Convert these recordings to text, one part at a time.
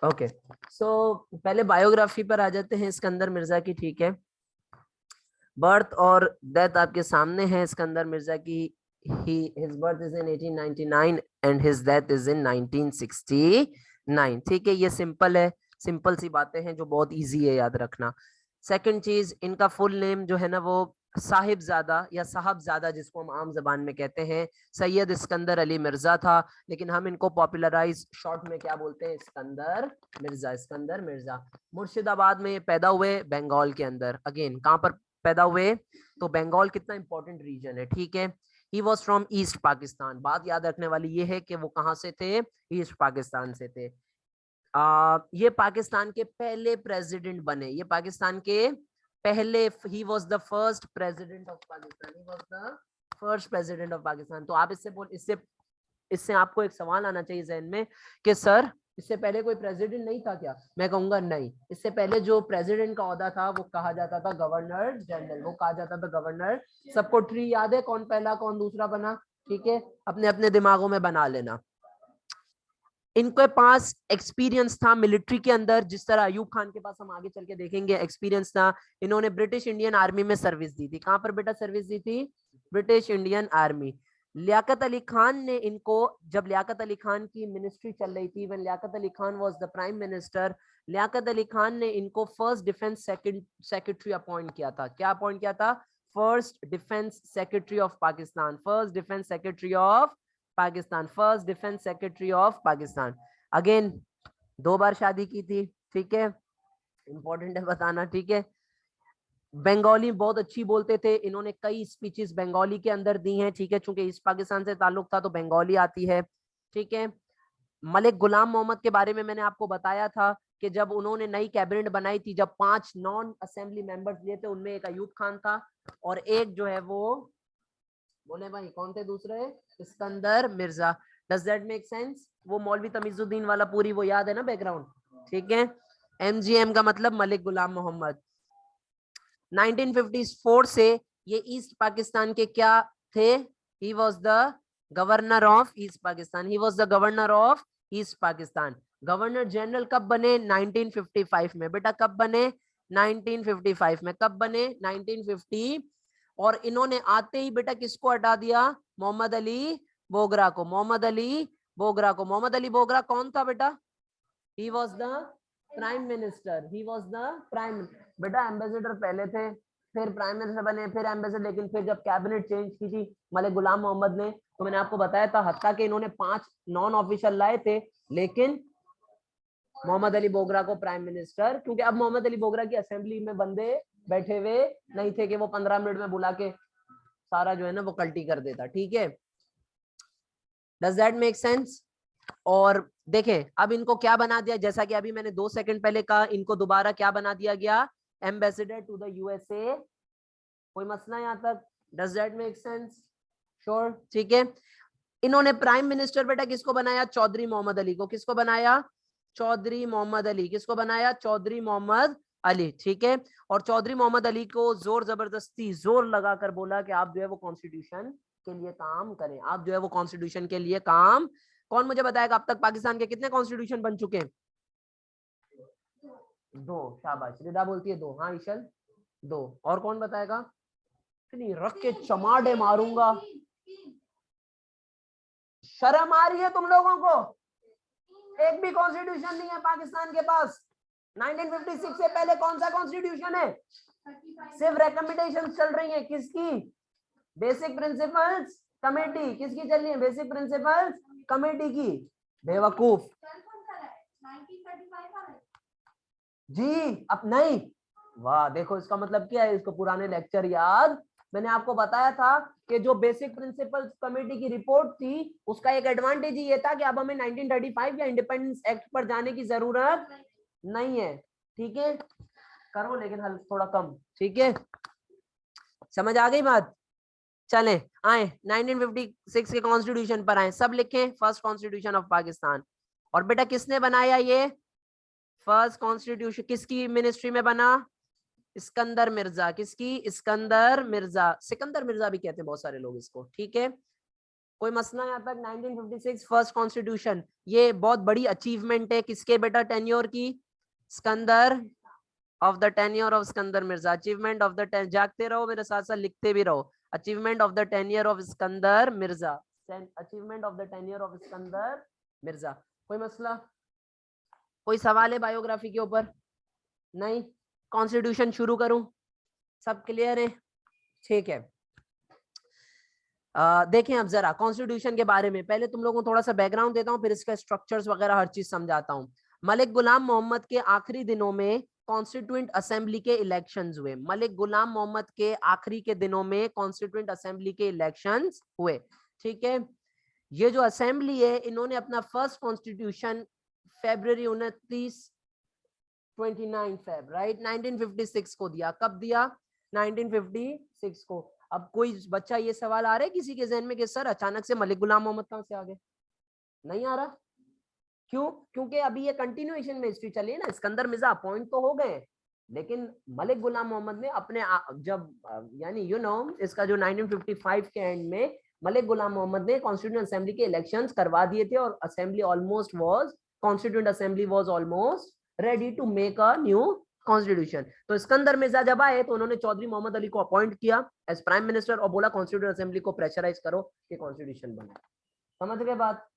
Okay, सो पहले biography पर आ जाते हैं सिकंदर मिर्जा की। ठीक है, बर्थ और डेथ आपके सामने है सिकंदर मिर्जा की। his birth is in 1899 and his death is in 1969। ठीक है, ये सिंपल है, सिंपल सी बातें हैं जो बहुत इजी है याद रखना। सेकंड चीज, इनका फुल नेम जो है ना वो साहिबजादा या साहबजादा जिसको हम आम जबान में कहते हैं, सैयद सिकंदर अली मिर्जा था, लेकिन हम इनको पॉपुलराइज शॉर्ट में क्या बोलते हैं, सिकंदर मिर्जा। सिकंदर मिर्जा मुर्शिदाबाद में पैदा हुए, बंगाल के अंदर। अगेन कहां पर पैदा हुए, तो बंगाल कितना इंपॉर्टेंट रीजन है। ठीक है, he was from east Pakistan. बात याद रखने वाली ये है कि वो कहां से थे, ईस्ट पाकिस्तान से थे। ये पाकिस्तान के पहले प्रेसिडेंट बने, ये पाकिस्तान के पहले, he was the first president of Pakistan, he was the first president of Pakistan. तो आप इससे आपको एक सवाल आना चाहिए जहन में कि सर इससे पहले कोई प्रेसिडेंट नहीं था क्या? मैं कहूंगा नहीं, इससे पहले जो प्रेसिडेंट का ओहदा था वो कहा जाता था गवर्नर जनरल, वो कहा जाता था गवर्नर। सबको ट्री याद है, कौन पहला कौन दूसरा बना? ठीक है, अपने अपने दिमागों में बना लेना। इनके पास एक्सपीरियंस था मिलिट्री के अंदर, जिस तरह अयूब खान के पास हम आगे चल के देखेंगे एक्सपीरियंस था। इन्होंने ब्रिटिश इंडियन आर्मी में सर्विस दी थी। कहां पर बेटा सर्विस दी थी? British Indian army. Liaquat Ali Khan ने इनको, जब लियाकत अली खान की मिनिस्ट्री चल रही थी, when Liaquat Ali Khan was the prime minister, Liaquat Ali Khan ने इनको फर्स्ट डिफेंस सेक्रेटरी अपॉइंट किया था। क्या अपॉइंट किया था? First defence secretary of Pakistan, first defence secretary of Pakistan, first defence secretary of Pakistan. Again 2 बार शादी की थी। ठीक है, इंपॉर्टेंट है बताना। ठीक है, बंगाली बहुत अच्छी बोलते थे, इन्होंने कई स्पीचेस बंगाली के अंदर दी हैं। ठीक है, चूंकि ईस्ट पाकिस्तान से ताल्लुक था तो बंगाली आती है। ठीक है, मलिक गुलाम मोहम्मद के बारे में मैंने आपको बताया था कि जब उन्होंने नई कैबिनेट बनाई थी, जब 5 नॉन असेंबली मेंबर्स लिए थे, उनमें एक अयूब खान था और एक जो है वो, बोले भाई कौन थे दूसरे? Sikandar Mirza. Does that make sense? वो मौलवी तमीजुद्दीन वाला पूरी वो याद है ना बैकग्राउंड? ठीक है, एमजीएम का मतलब मलिक गुलाम मोहम्मद। 1954 से ये ईस्ट पाकिस्तान के क्या थे? He was the governor of east Pakistan, he was the governor of east Pakistan. Governor general कब बने? 1955 में। बेटा कब बने? 1955 में। कब बने? 1950। और इन्होंने आते ही बेटा किसको हटा दिया? मोहम्मद अली बोगरा को। मोहम्मद अली बोगरा को। मोहम्मद अली बोगरा कौन था बेटा? He was the prime minister, he was the prime. बेटा एम्बेसडर पहले थे, फिर प्राइम मिनिस्टर बने, फिर एम्बेसडर, लेकिन फिर जब कैबिनेट चेंज की थी मलिक गुलाम मोहम्मद ने, तो मैंने आपको बताया था हत्ता के इन्होंने 5 नॉन ऑफिशियल लाए थे, लेकिन मोहम्मद अली बोगरा को प्राइम मिनिस्टर, क्योंकि अब मोहम्मद अली बोगरा की असेंबली में बंदे बैठे हुए नहीं थे कि वो 15 मिनट में बुला के सारा जो है ना वो कल्टी कर देता। ठीक है, डज दैट मेक सेंस? और देखें अब इनको क्या बना दिया, जैसा कि अभी मैंने 2 सेकंड पहले कहा, इनको दोबारा क्या बना दिया गया? Ambassador to the USA. कोई मसला यहां तक? Does that make sense? Sure? ठीक है, इन्होंने प्राइम मिनिस्टर बेटा किसको बनाया? चौधरी मोहम्मद अली को। किसको बनाया? चौधरी मोहम्मद अली। किसको बनाया? चौधरी मोहम्मद अली। ठीक है, और चौधरी मोहम्मद अली को जोर जबरदस्ती जोर लगाकर बोला कि आप जो है वो कॉन्स्टिट्यूशन के लिए काम करें, आप जो है वो कॉन्स्टिट्यूशन के लिए काम। कौन मुझे बताएगा अब तक पाकिस्तान के कितने कॉन्स्टिट्यूशन बन चुके हैं? 2। शाबाश, रिदा बोलती है 2। हाँ ईशल, 2। और कौन बताएगा? इतनी रख के चमाड़े मारूंगा, शर्म आ रही है तुम लोगों को? एक भी कॉन्स्टिट्यूशन नहीं है पाकिस्तान के पास। 1956 से पहले कौन सा कॉन्स्टिट्यूशन है? सिर्फ रिकमेंडेशन चल रही है। किसकी? Basic principles committee. किसकी चल रही है? बेसिक प्रिंसिपल्स कमेटी की। बेवकूफ जी, अब नहीं। वाह, देखो इसका मतलब क्या है, इसको पुराने लेक्चर याद। मैंने आपको बताया था कि जो बेसिक प्रिंसिपल्स कमेटी की रिपोर्ट थी उसका एक एडवांटेज ये था कि अब हमें 1935 या इंडिपेंडेंस एक्ट पर जाने की जरूरत नहीं है। ठीक है, करो लेकिन हल थोड़ा कम। ठीक है, समझ आ गई बात? चले आए 1956 के कॉन्स्टिट्यूशन पर आए, सब लिखें फर्स्ट कॉन्स्टिट्यूशन ऑफ पाकिस्तान। और बेटा किसने बनाया ये फर्स्ट कॉन्स्टिट्यूशन? किसकी मिनिस्ट्री में बना? सिकंदर मिर्जा। किसकी? सिकंदर मिर्जा। सिकंदर मिर्जा भी कहते हैं बहुत सारे लोग इसको। ठीक है, कोई मसला यहाँ तक? 1956 फर्स्ट कॉन्स्टिट्यूशन, ये बहुत बड़ी अचीवमेंट है किसके बेटा? टेन्योर की, Sikandar of the tenure of Sikandar Mirza. Achievement of the, जागते रहो मेरे साथ साथ लिखते भी रहो। Achievement of the tenure of Sikandar Mirza, achievement of the tenure of Sikandar Mirza. कोई मसला? कोई सवाल है बायोग्राफी के ऊपर? नहीं? कॉन्स्टिट्यूशन शुरू करूं? सब क्लियर है? ठीक है। देखें अब जरा कॉन्स्टिट्यूशन के बारे में, पहले तुम लोगों को थोड़ा सा बैकग्राउंड देता हूं, फिर इसका स्ट्रक्चर्स वगैरह हर चीज समझाता हूं। मलिक गुलाम मोहम्मद के आखिरी दिनों में कॉन्स्टिट्यूएंट असेंबली के इलेक्शंस हुए। मलिक गुलाम मोहम्मद के आखिरी के दिनों में कॉन्स्टिट्यूएंट असेंबली के इलेक्शंस हुए। ठीक है, ये जो असेंबली है इन्होंने अपना first constitution February 29 Feb right 1956 को दिया। कब दिया? 1956 को। अब कोई बच्चा ये सवाल आ रहा है किसी के जहन में कि सर अचानक से मलिक गुलाम मोहम्मद कहां से आ गए? नहीं आ रहा। क्यों? क्योंकि अभी ये कंटिन्यूएशन में हिस्ट्री चली है ना, सिकंदर मिर्जा अपॉइंट तो हो गए, लेकिन मलिक गुलाम मोहम्मद ने अपने जब यानी इसका जो 1955 के एंड में मलिक गुलाम मोहम्मद ने कॉन्स्टिट्यूएंट असेंबली के इलेक्शंस करवा दिए थे और assembly almost was constituent assembly was almost ready to make a new constitution. तो सिकंदर मिर्जा जब आए तो उन्होंने चौधरी मोहम्मद अली को अपॉइंट किया एज प्राइम मिनिस्टर और बोला कॉन्स्टिट्यूएंट असेंबली को प्रेशराइज करो कि कॉन्स्टिट्यूशन बने। समझ गए बात?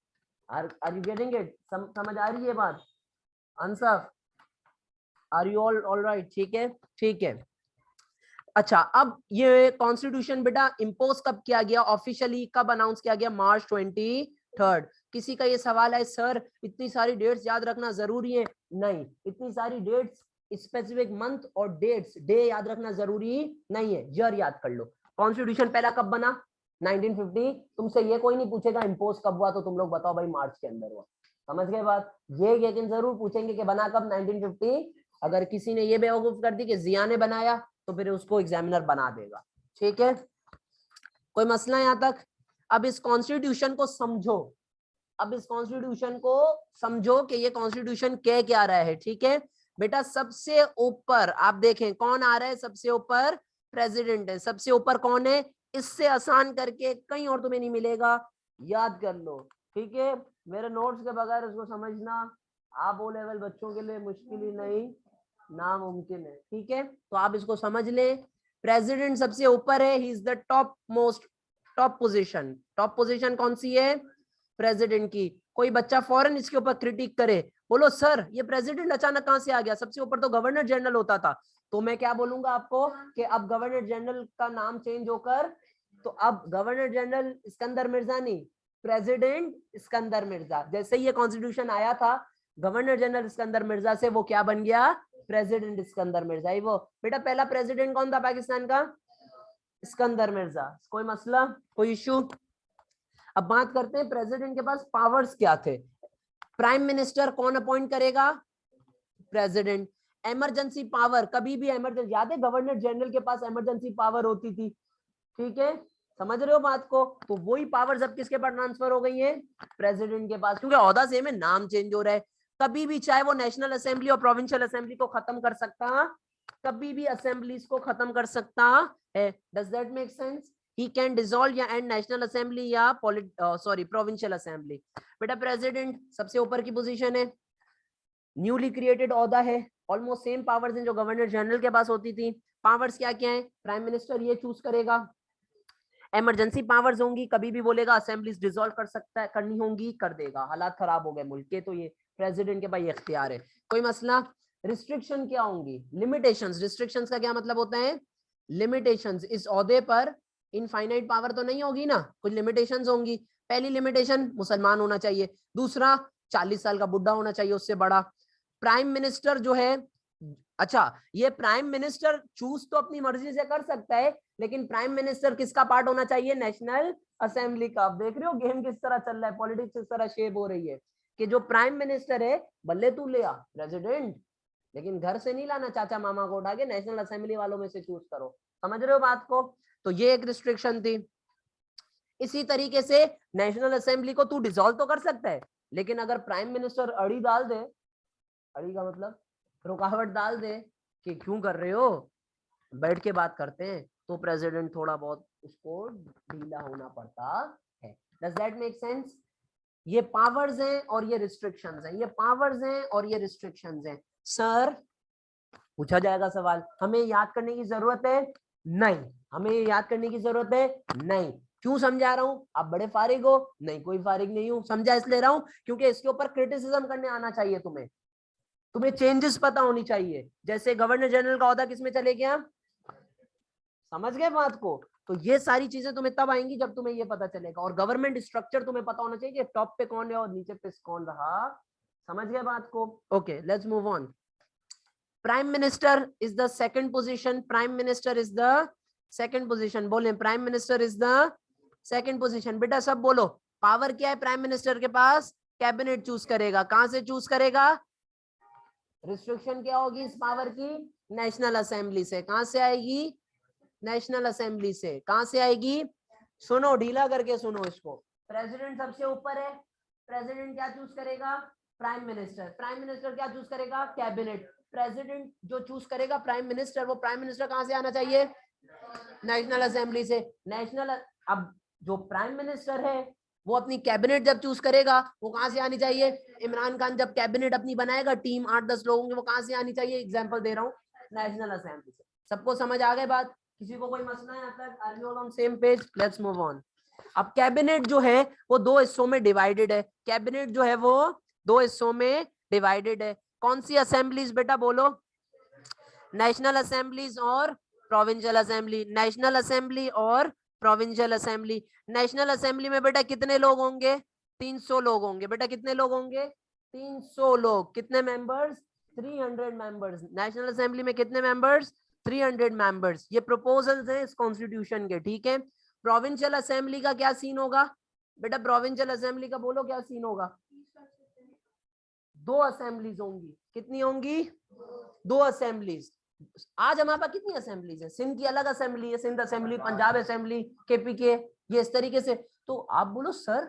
Are you getting it? समझ आ रही है बात? अंसफ, आर यू ऑल राइट? ठीक है, ठीक है। अच्छा, अब ये कॉन्स्टिट्यूशन बेटा इंपोज कब किया गया ऑफिशियली? कब अनाउंस किया गया? मार्च 23। किसी का ये सवाल है सर इतनी सारी डेट्स याद रखना जरूरी है? नहीं, इतनी सारी डेट्स, स्पेसिफिक मंथ और डेट्स, डे याद रखना जरूरी नहीं है, ईयर याद कर लो। कॉन्स्टिट्यूशन पहला कब बना? 1950। तुमसे ये कोई नहीं पूछेगा इंपोज कब हुआ, तो तुम लोग बताओ भाई मार्च के अंदर हुआ। समझ गए बात? ये लेकिन जरूर पूछेंगे कि बना कब? 1950। अगर किसी ने ये बेवकूफ कर दी कि जिया ने बनाया तो फिर उसको एग्जामिनर बना देगा। ठीक है, कोई मसला यहाँ तक? अब इस कॉन्स्टिट्यूशन को समझो, अब इस कॉन्स्टिट्यूशन को समझो कि ये कॉन्स्टिट्यूशन कह क्या रहा है। ठीक है बेटा, सबसे ऊपर आप देखें कौन आ रहा है? सबसे ऊपर प्रेसिडेंट है। सबसे ऊपर कौन है? इससे आसान करके कहीं और तुम्हें नहीं मिलेगा, याद कर लो। ठीक है, मेरे नोट्स के बगैर इसको समझना आप ओ लेवल बच्चों के लिए मुश्किल ही नहीं नामुमकिन है। ठीक है, तो आप इसको समझ ले। प्रेसिडेंट सबसे ऊपर है, ही is the top most, top position. Top position कौन सी है? प्रेसिडेंट की। कोई बच्चा फौरन इसके ऊपर क्रिटिक करे, बोलो सर ये प्रेसिडेंट अचानक कहां से आ गया? सबसे ऊपर तो गवर्नर जनरल होता था। तो मैं क्या बोलूंगा आपको कि अब गवर्नर जनरल का नाम चेंज होकर, तो अब गवर्नर जनरल सिकंदर मिर्जा नहीं, प्रेसिडेंट सिकंदर मिर्जा। जैसे ही ये कॉन्स्टिट्यूशन आया था, गवर्नर जनरल सिकंदर मिर्जा से वो क्या बन गया? प्रेसिडेंट सिकंदर मिर्जा। ही वो बेटा पहला प्रेसिडेंट कौन था पाकिस्तान का? सिकंदर मिर्जा। कोई मसला, कोई इशू? अब बात करते हैं प्रेसिडेंट के पास पावर्स क्या थे। प्राइम मिनिस्टर कौन अपॉइंट करेगा? प्रेसिडेंट। इमरजेंसी पावर, कभी भी इमरजेंसी, याद है गवर्नर जनरल के पास इमरजेंसी पावर होती थी। ठीक है, समझ रहे हो बात को? तो वही पावर्स अब किसके पास ट्रांसफर हो गई है? प्रेसिडेंट के पास, क्योंकि ओहदा सेम है, नाम चेंज हो रहा है। कभी भी चाहे वो नेशनल असेंबली और प्रोविंशियल असेंबली को खत्म कर सकता, कभी भी असेंबलीज को खत्म कर सकता है। Does that make sense? He can dissolve या एंड नेशनल असेंबली या प्रोविंशियल असेंबली। बेटा प्रेसिडेंट सबसे ऊपर की पोजीशन है, न्यूली क्रिएटेड ओहदा है, ऑलमोस्ट सेम पावर्स हैं जो गवर्नर जनरल के पास होती थी। पावर्स क्या क्या है? प्राइम मिनिस्टर ये चूज करेगा, इमरजेंसी पावर्स होंगी, कभी भी बोलेगा असेंबलीज डिसॉल्व कर सकता है, करनी होंगी कर देगा, हालात खराब हो गए मुल्क के तो ये प्रेसिडेंट के पास ये इख्तियार है। कोई मसला? रिस्ट्रिक्शन क्या होंगी? लिमिटेशंस। रिस्ट्रिक्शंस का क्या मतलब होता है? लिमिटेशंस। इस ओहदे पर इनफाइनाइट पावर तो नहीं होगी ना, कुछ लिमिटेशंस होंगी। पहली लिमिटेशन मुसलमान होना चाहिए, दूसरा 40 साल का बुढ़ा होना चाहिए उससे बड़ा। प्राइम मिनिस्टर जो है, अच्छा ये प्राइम मिनिस्टर चूज तो अपनी मर्जी से कर सकता है, लेकिन प्राइम मिनिस्टर किसका पार्ट होना चाहिए? नेशनल असेंबली का। आप देख रहे हो गेम किस तरह चल रहा है, पॉलिटिक्स किस तरह शेप हो रही है कि जो प्राइम मिनिस्टर है बल्ले तू ले आ प्रेसिडेंट, लेकिन घर से नहीं लाना, चाचा मामा को उठा के नेशनल असेंबली वालों में से चूज करो। समझ रहे हो बात को? तो ये एक रिस्ट्रिक्शन थी। इसी तरीके से नेशनल असेंबली को तू डिसॉल्व तो कर सकता है, लेकिन अगर प्राइम मिनिस्टर अड़ी डाल दे, अड़ी का मतलब रुकावट डाल दे कि क्यों कर रहे हो, बैठ के बात करते हैं, तो प्रेसिडेंट थोड़ा बहुत उसको ढीला होना पड़ता है। Does that make sense? ये पावर्स हैं और ये रिस्ट्रिक्शंस हैं, ये पावर्स हैं और ये रिस्ट्रिक्शंस हैं। सर पूछा जाएगा सवाल, हमें याद करने की जरूरत है? नहीं। हमें याद करने की जरूरत है? नहीं। क्यों समझा रहा हूं? आप बड़े फारिग हो? नहीं, कोई फारिग नहीं हूं, समझा इसलिए रहा हूं क्योंकि इसके ऊपर क्रिटिसिज्म करने आना चाहिए तुम्हें, तुम्हें चेंजेस पता होनी चाहिए। जैसे गवर्नर जनरल का ओहदा किसमें चले गया, समझ गए बात को? तो ये सारी चीजें तुम्हें तब आएंगी जब तुम्हें ये पता चलेगा, और गवर्नमेंट स्ट्रक्चर तुम्हें पता होना चाहिए कि टॉप पे कौन है और नीचे पे कौन रहा। समझ गए बात को? Okay, let's move on. Prime minister is the second position, prime minister is the second position. बोले prime minister is the second position. बेटा सब बोलो, पावर क्या है प्राइम मिनिस्टर के पास? कैबिनेट चूज करेगा। कहां से चूज करेगा? रिस्ट्रिक्शन क्या होगी इस पावर की? नेशनल असेंबली से। कहां से आएगी? नेशनल असेंबली से। कहां से आएगी? सुनो, ढीला करके सुनो इसको। प्रेसिडेंट सबसे ऊपर है, प्रेसिडेंट क्या चूज करेगा? Prime minister. प्राइम मिनिस्टर क्या चूज करेगा? कैबिनेट। प्रेसिडेंट जो चूज करेगा प्राइम मिनिस्टर, वो प्राइम मिनिस्टर कहां से आना चाहिए? नेशनल असेंबली से। नेशनल, अब जो प्राइम मिनिस्टर है वो अपनी कैबिनेट जब चूज करेगा वो कहां से आनी चाहिए? इमरान खान जब कैबिनेट अपनी बनाएगा, टीम 8-10 लोगों की, वो कहां से आनी चाहिए? एग्जांपल दे रहा हूँ, नेशनल असेंबली से। सबको समझ आ गए बात? किसी को कोई मसला है? तक are we all on same page? Let's move on. अब कैबिनेट जो है वो दो हिस्सों में डिवाइडेड है। कैबिनेट जो है वो दो हिस्सों में डिवाइडेड है। कौन सी असेंबलीज बेटा बोलो? नेशनल असेंबलीज और प्रोविंशियल असेंबली। नेशनल असेंबली और प्रोविंशियल असेंबली। नेशनल असेंबली में बेटा कितने लोग होंगे? 300 लोग होंगे। बेटा कितने लोग होंगे? 300 लोग। कितने मेंबर्स? 300 मेंबर्स। नेशनल असेंबली में कितने मेंबर्स? 300 मेंबर्स। ये प्रपोजल्स हैं इस कॉन्स्टिट्यूशन के, ठीक है। प्रोविंशियल असेंबली का क्या सीन होगा बेटा? प्रोविंशियल असेंबली का बोलो क्या सीन होगा? दो असेंबलीज होंगी। कितनी होंगी? दो असेंबलीज। आज हमारे पास कितनी असेंबलीज है? सिंध की अलग असेंबली है, सिंध असेंबली, पंजाब असेंबली, केपीके, ये इस तरीके से। तो आप बोलो सर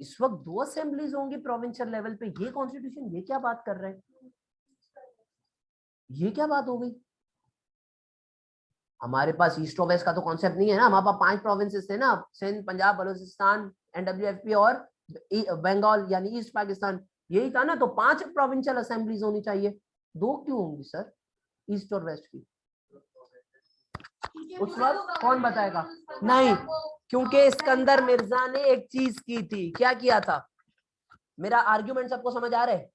इस वक्त दो असेंबलीज होंगी प्रोविंशियल लेवल पे, ये कॉन्स्टिट्यूशन ये क्या बात कर रहे हैं? ये क्या बात हो गई? हमारे पास ईस्ट और वेस्ट का तो कॉन्सेप्ट नहीं है ना। हमारे पास 5 प्रोविंसेस थे ना, सिंध, पंजाब, बलूचिस्तान, एनडब्ल्यूएफपी और बंगाल यानी ईस्ट पाकिस्तान, यही था ना। तो 5 प्रोविंशियल असेंबलीज होनी चाहिए, दो क्यों होंगी सर ईस्ट और वेस्ट की? उस वक्त कौन बताएगा? नहीं, क्योंकि इस्कंदर मिर्जा ने एक चीज की थी। क्या किया था? मेरा आर्ग्यूमेंट सबको समझ आ रहा है?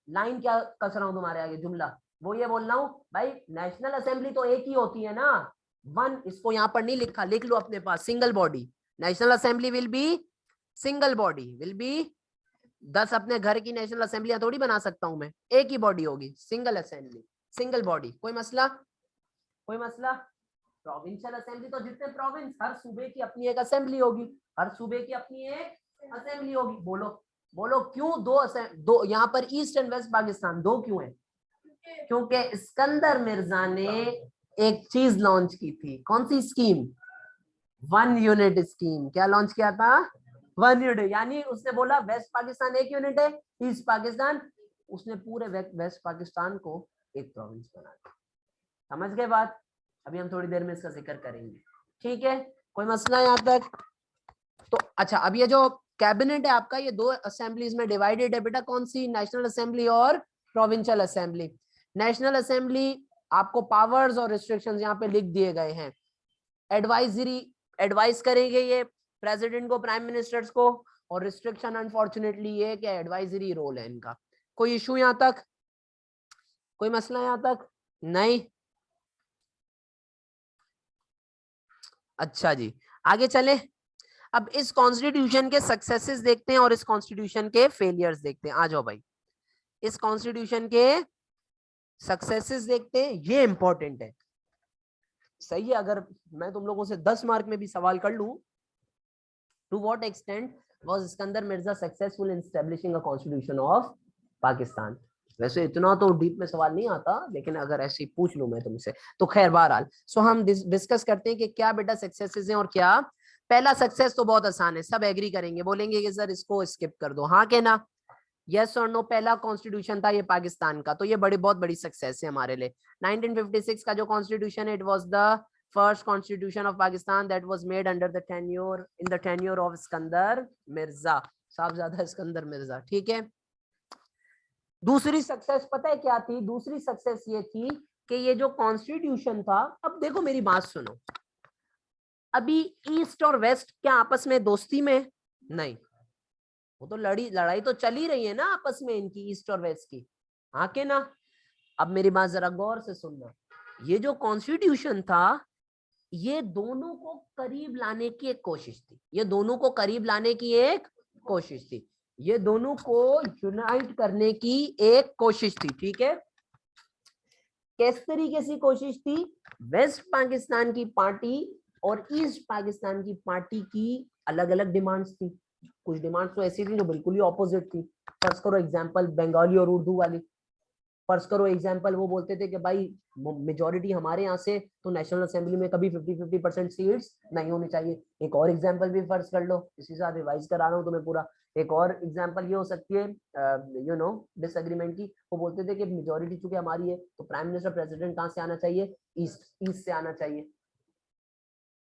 लाइन क्या कस रहा हूं तुम्हारे आगे? जुमला वो ये बोल रहा हूं भाई, नेशनल असेंबली तो एक ही होती है ना, वन। इसको यहां पर नहीं लिखा, लिख लो अपने पास, single body. National assembly will be single body, will be 10 अपने घर की नेशनल असेंबलियां थोड़ी बना सकता हूं मैं, एक ही बॉडी होगी, सिंगल असेंबली, सिंगल बॉडी। कोई मसला? कोई मसला? प्रोविंशियल असेंबली तो जितने प्रोविंस, हर सूबे की अपनी एक असेंबली होगी, हर सूबे की अपनी एक असेंबली होगी। बोलो बोलो क्यों दो यहाँ पर ईस्ट एंड वेस्ट पाकिस्तान दो क्यों है? क्योंकि इस्कंदर मिर्जा ने एक चीज लॉन्च की थी। कौन सी स्कीम? One unit scheme. क्या लॉन्च किया था? One unit. यानी उसने बोला वेस्ट पाकिस्तान एक यूनिट है, ईस्ट पाकिस्तान, उसने पूरे वेस्ट पाकिस्तान को एक प्रोविंस बना दिया। समझ गए बात? अभी हम थोड़ी देर में इसका जिक्र करेंगे, ठीक है। कोई मसला यहाँ तक? तो अच्छा, अब ये जो कैबिनेट है आपका, ये दो असेंबलीज में डिवाइडेड है बेटा। कौन सी? नेशनल असेंबली और प्रोविंशियल असेंबली। नेशनल असेंबली आपको पावर्स और रिस्ट्रिक्शंस यहाँ पे लिख दिए गए हैं। एडवाइजरी, एडवाइस करेंगे ये प्रेसिडेंट को, प्राइम मिनिस्टर्स को, और रिस्ट्रिक्शन अनफॉर्चुनेटली ये कि एडवाइजरी रोल है इनका। कोई इशू यहाँ तक? कोई मसला यहाँ तक? नहीं? अच्छा जी, आगे चले। अब इस कॉन्स्टिट्यूशन के सक्सेसेस देखते हैं और इस कॉन्स्टिट्यूशन के फेलियर्स देखते हैं। आ जाओ भाई, इस कॉन्स्टिट्यूशन के सक्सेसेस देखते हैं, ये इंपॉर्टेंट है। सही है, अगर मैं तुम लोगों से 10 मार्क में भी सवाल कर लूं, to what extent was Iskandar Mirza successful in establishing a constitution of Pakistan? वैसे इतना तो डीप में सवाल नहीं आता, लेकिन अगर ऐसे ही पूछ लूं मैं तुमसे तो खैर बहरहाल। सो हम डिस्कस करते हैं कि क्या बेटा सक्सेसेस हैं और क्या। पहला सक्सेस तो बहुत आसान है, सब एग्री करेंगे, बोलेंगे कि सर इसको स्किप कर दो, हाँ के ना? यस और नो? पहला कॉन्स्टिट्यूशन था ये पाकिस्तान का, तो ये बहुत बड़ी सक्सेस है हमारे लिए। 1956 का जो कॉन्स्टिट्यूशन है, it was the first constitution of Pakistan that was made under the tenure of Iskandar Mirza, साहबजादा Iskander Mirza. ठीक है, दूसरी सक्सेस पता है क्या थी? दूसरी सक्सेस ये थी कि ये जो कॉन्स्टिट्यूशन था, अब देखो मेरी बात सुनो, अभी ईस्ट और वेस्ट क्या आपस में दोस्ती में? नहीं, वो तो लड़ाई तो चली रही है ना आपस में इनकी, ईस्ट और वेस्ट की, हाँ के ना? अब मेरी बात जरा गौर से सुनना, ये जो कॉन्स्टिट्यूशन था ये दोनों को करीब लाने की एक कोशिश थी, ये दोनों को करीब लाने की एक कोशिश थी, ये दोनों को यूनाइट करने की एक कोशिश थी। ठीक है, किस तरीके से कोशिश थी? वेस्ट पाकिस्तान की पार्टी और ईस्ट पाकिस्तान की पार्टी की अलग अलग डिमांड्स थी। कुछ डिमांड्स तो ऐसी थी जो बिल्कुल ही ऑपोजिट थी। फर्स्ट करो एग्जांपल बंगाली और उर्दू वाली, फर्स्ट करो एग्जांपल वो बोलते थे कि भाई मेजॉरिटी हमारे यहाँ से, तो नेशनल असेंबली में कभी 50-50% सीट्स नहीं होनी चाहिए। एक और एग्जांपल भी फर्स्ट कर लो, इसी साथ रिवाइज करा रहा हूँ तुम्हें पूरा। एक और एग्जांपल ये हो सकती है डिसएग्रीमेंट की, वो बोलते थे कि मेजॉरिटी चूंकि हमारी है तो प्राइम मिनिस्टर प्रेसिडेंट कहाँ से आना चाहिए? ईस्ट से आना चाहिए।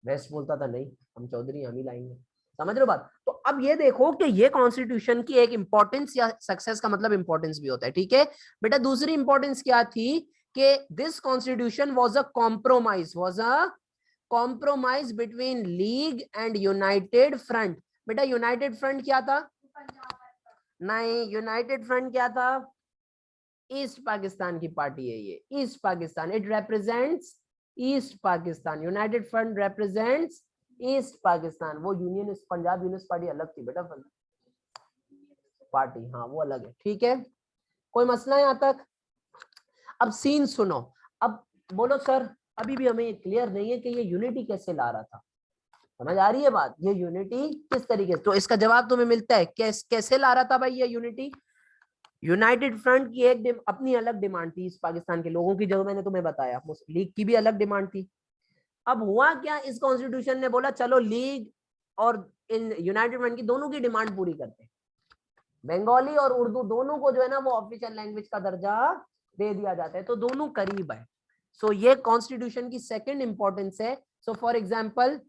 वेस्ट बोलता था नहीं, हम चौधरी हम ही लाएंगे। समझ रहे हो बात? तो अब ये देखो कि ये कॉन्स्टिट्यूशन की एक इंपॉर्टेंस, या सक्सेस का मतलब इंपॉर्टेंस भी होता है। ठीक है बेटा, दूसरी इंपॉर्टेंस क्या थी कि this constitution was a compromise between league and United front. बेटा यूनाइटेड फ्रंट क्या था? नहीं, यूनाइटेड फ्रंट क्या था? ईस्ट पाकिस्तान की पार्टी है ये, east Pakistan, it represents east Pakistan. United front represents east Pakistan. वो यूनियन पंजाब यूनियनिस्ट पार्टी अलग थी बेटा, पार्टी, हाँ वो अलग है। ठीक है, कोई मसला यहाँ तक? अब सीन सुनो, अब बोलो सर अभी भी हमें क्लियर नहीं है कि ये यूनिटी कैसे ला रहा था। समझ आ रही है बात? ये यूनिटी किस तरीके से? तो इसका जवाब तुम्हें मिलता है, कैसे ला रहा था भाई ये यूनिटी? यूनाइटेड फ्रंट की एक अपनी अलग डिमांड थी इस पाकिस्तान के लोगों की, जो मैंने तुम्हें बताया। मुस्लिम लीग की भी अलग डिमांड थी। अब हुआ क्या, इस कॉन्स्टिट्यूशन ने बोला चलो लीग और इन यूनाइटेड फ्रंट की दोनों की डिमांड पूरी करते हैं। बंगाली और उर्दू दोनों को जो है ना वो ऑफिशियल लैंग्वेज का दर्जा दे दिया जाता है, तो दोनों करीब है। सो ये कॉन्स्टिट्यूशन की सेकंड इंपॉर्टेंस है। So for example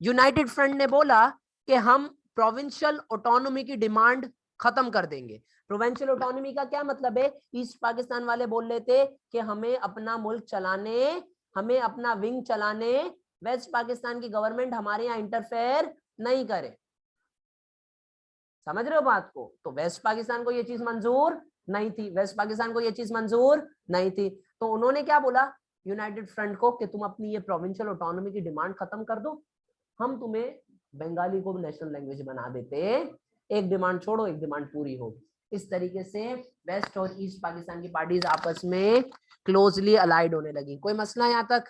United front ने बोला कि हम प्रोविंशियल ऑटोनॉमी की डिमांड खत्म कर देंगे। प्रोविंशियल ऑटोनॉमी का क्या मतलब है? ईस्ट पाकिस्तान वाले बोल रहे थे कि हमें अपना मुल्क चलाने, हमें अपना विंग चलाने, वेस्ट पाकिस्तान की गवर्नमेंट हमारे यहाँ इंटरफेयर नहीं करे। समझ रहे हो बात को? तो वेस्ट पाकिस्तान को ये चीज मंजूर नहीं थी, वेस्ट पाकिस्तान को ये चीज मंजूर नहीं थी। तो उन्होंने क्या बोला यूनाइटेड फ्रंट को कि तुम अपनी ये प्रोविंशियल ऑटोनॉमी की डिमांड खत्म कर दो, हम तुम्हें बंगाली को नेशनल लैंग्वेज बना देते, एक डिमांड छोड़ो एक डिमांड पूरी हो। इस तरीके से वेस्ट और ईस्ट पाकिस्तान की पार्टीज आपस में क्लोजली अलाइड होने लगी। कोई मसला यहाँ तक?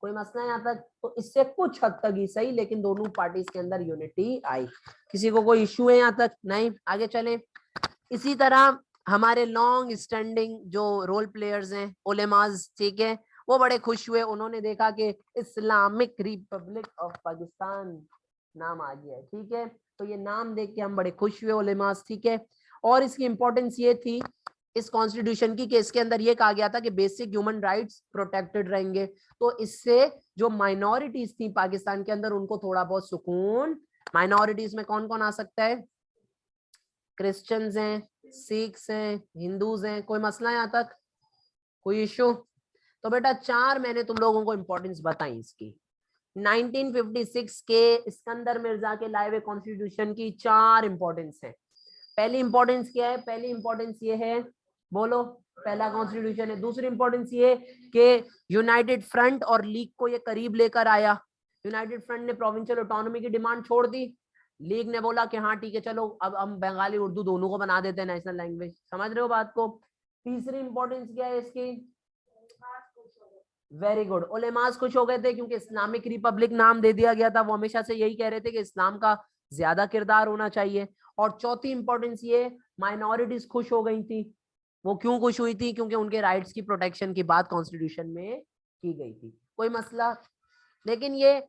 कोई मसला यहाँ तक? तो इससे कुछ हद तक ही सही, लेकिन दोनों पार्टीज के अंदर यूनिटी आई। किसी को कोई इश्यू है यहाँ तक? नहीं, आगे चले। इसी तरह हमारे लॉन्ग स्टैंडिंग जो रोल प्लेयर्स हैं उलेमाज, ठीक है, वो बड़े खुश हुए, उन्होंने देखा कि इस्लामिक रिपब्लिक ऑफ पाकिस्तान नाम आ गया है। ठीक है, तो ये नाम देख के हम बड़े खुश हुए उलेमाज। ठीक है, और इसकी इंपॉर्टेंस ये थी इस कॉन्स्टिट्यूशन की कि इसके अंदर ये कहा गया था कि बेसिक ह्यूमन राइट्स प्रोटेक्टेड रहेंगे। तो इससे जो माइनॉरिटीज थी पाकिस्तान के अंदर उनको थोड़ा बहुत सुकून। माइनॉरिटीज में कौन कौन आ सकता है? क्रिश्चियंस हैं, सिख्स हैं, हिंदूज हैं। कोई मसला यहाँ तक? कोई इशू? तो बेटा चार मैंने तुम लोगों को इंपॉर्टेंस बताई इसकी। 1956 के इस्कंदर मिर्जा के लाए हुए कॉन्स्टिट्यूशन की चार इंपॉर्टेंस है। पहली इंपॉर्टेंस क्या है? पहली इंपॉर्टेंस ये है, बोलो, पहला कॉन्स्टिट्यूशन है। दूसरी इंपॉर्टेंस ये कि यूनाइटेड फ्रंट और लीग को ये करीब लेकर आया। यूनाइटेड फ्रंट ने प्रोविंशियल ऑटोनॉमी की डिमांड छोड़ दी, लीग ने बोला कि हाँ ठीक है चलो अब हम बंगाली उर्दू दोनों को बना देते हैं नेशनल लैंग्वेज। समझ रहे हो बात को? तीसरी इंपॉर्टेंस क्या है इसकी? वेरी गुड, उलेमास खुश हो गए थे क्योंकि इस्लामिक रिपब्लिक नाम दे दिया गया था। वो हमेशा से यही कह रहे थे कि इस्लाम का ज्यादा किरदार होना चाहिए। और चौथी इंपॉर्टेंस ये, माइनॉरिटीज खुश हो गई थी। वो क्यों खुश हुई थी? क्योंकि उनके राइट्स की प्रोटेक्शन की बात कॉन्स्टिट्यूशन में की गई थी। कोई मसला? लेकिन ये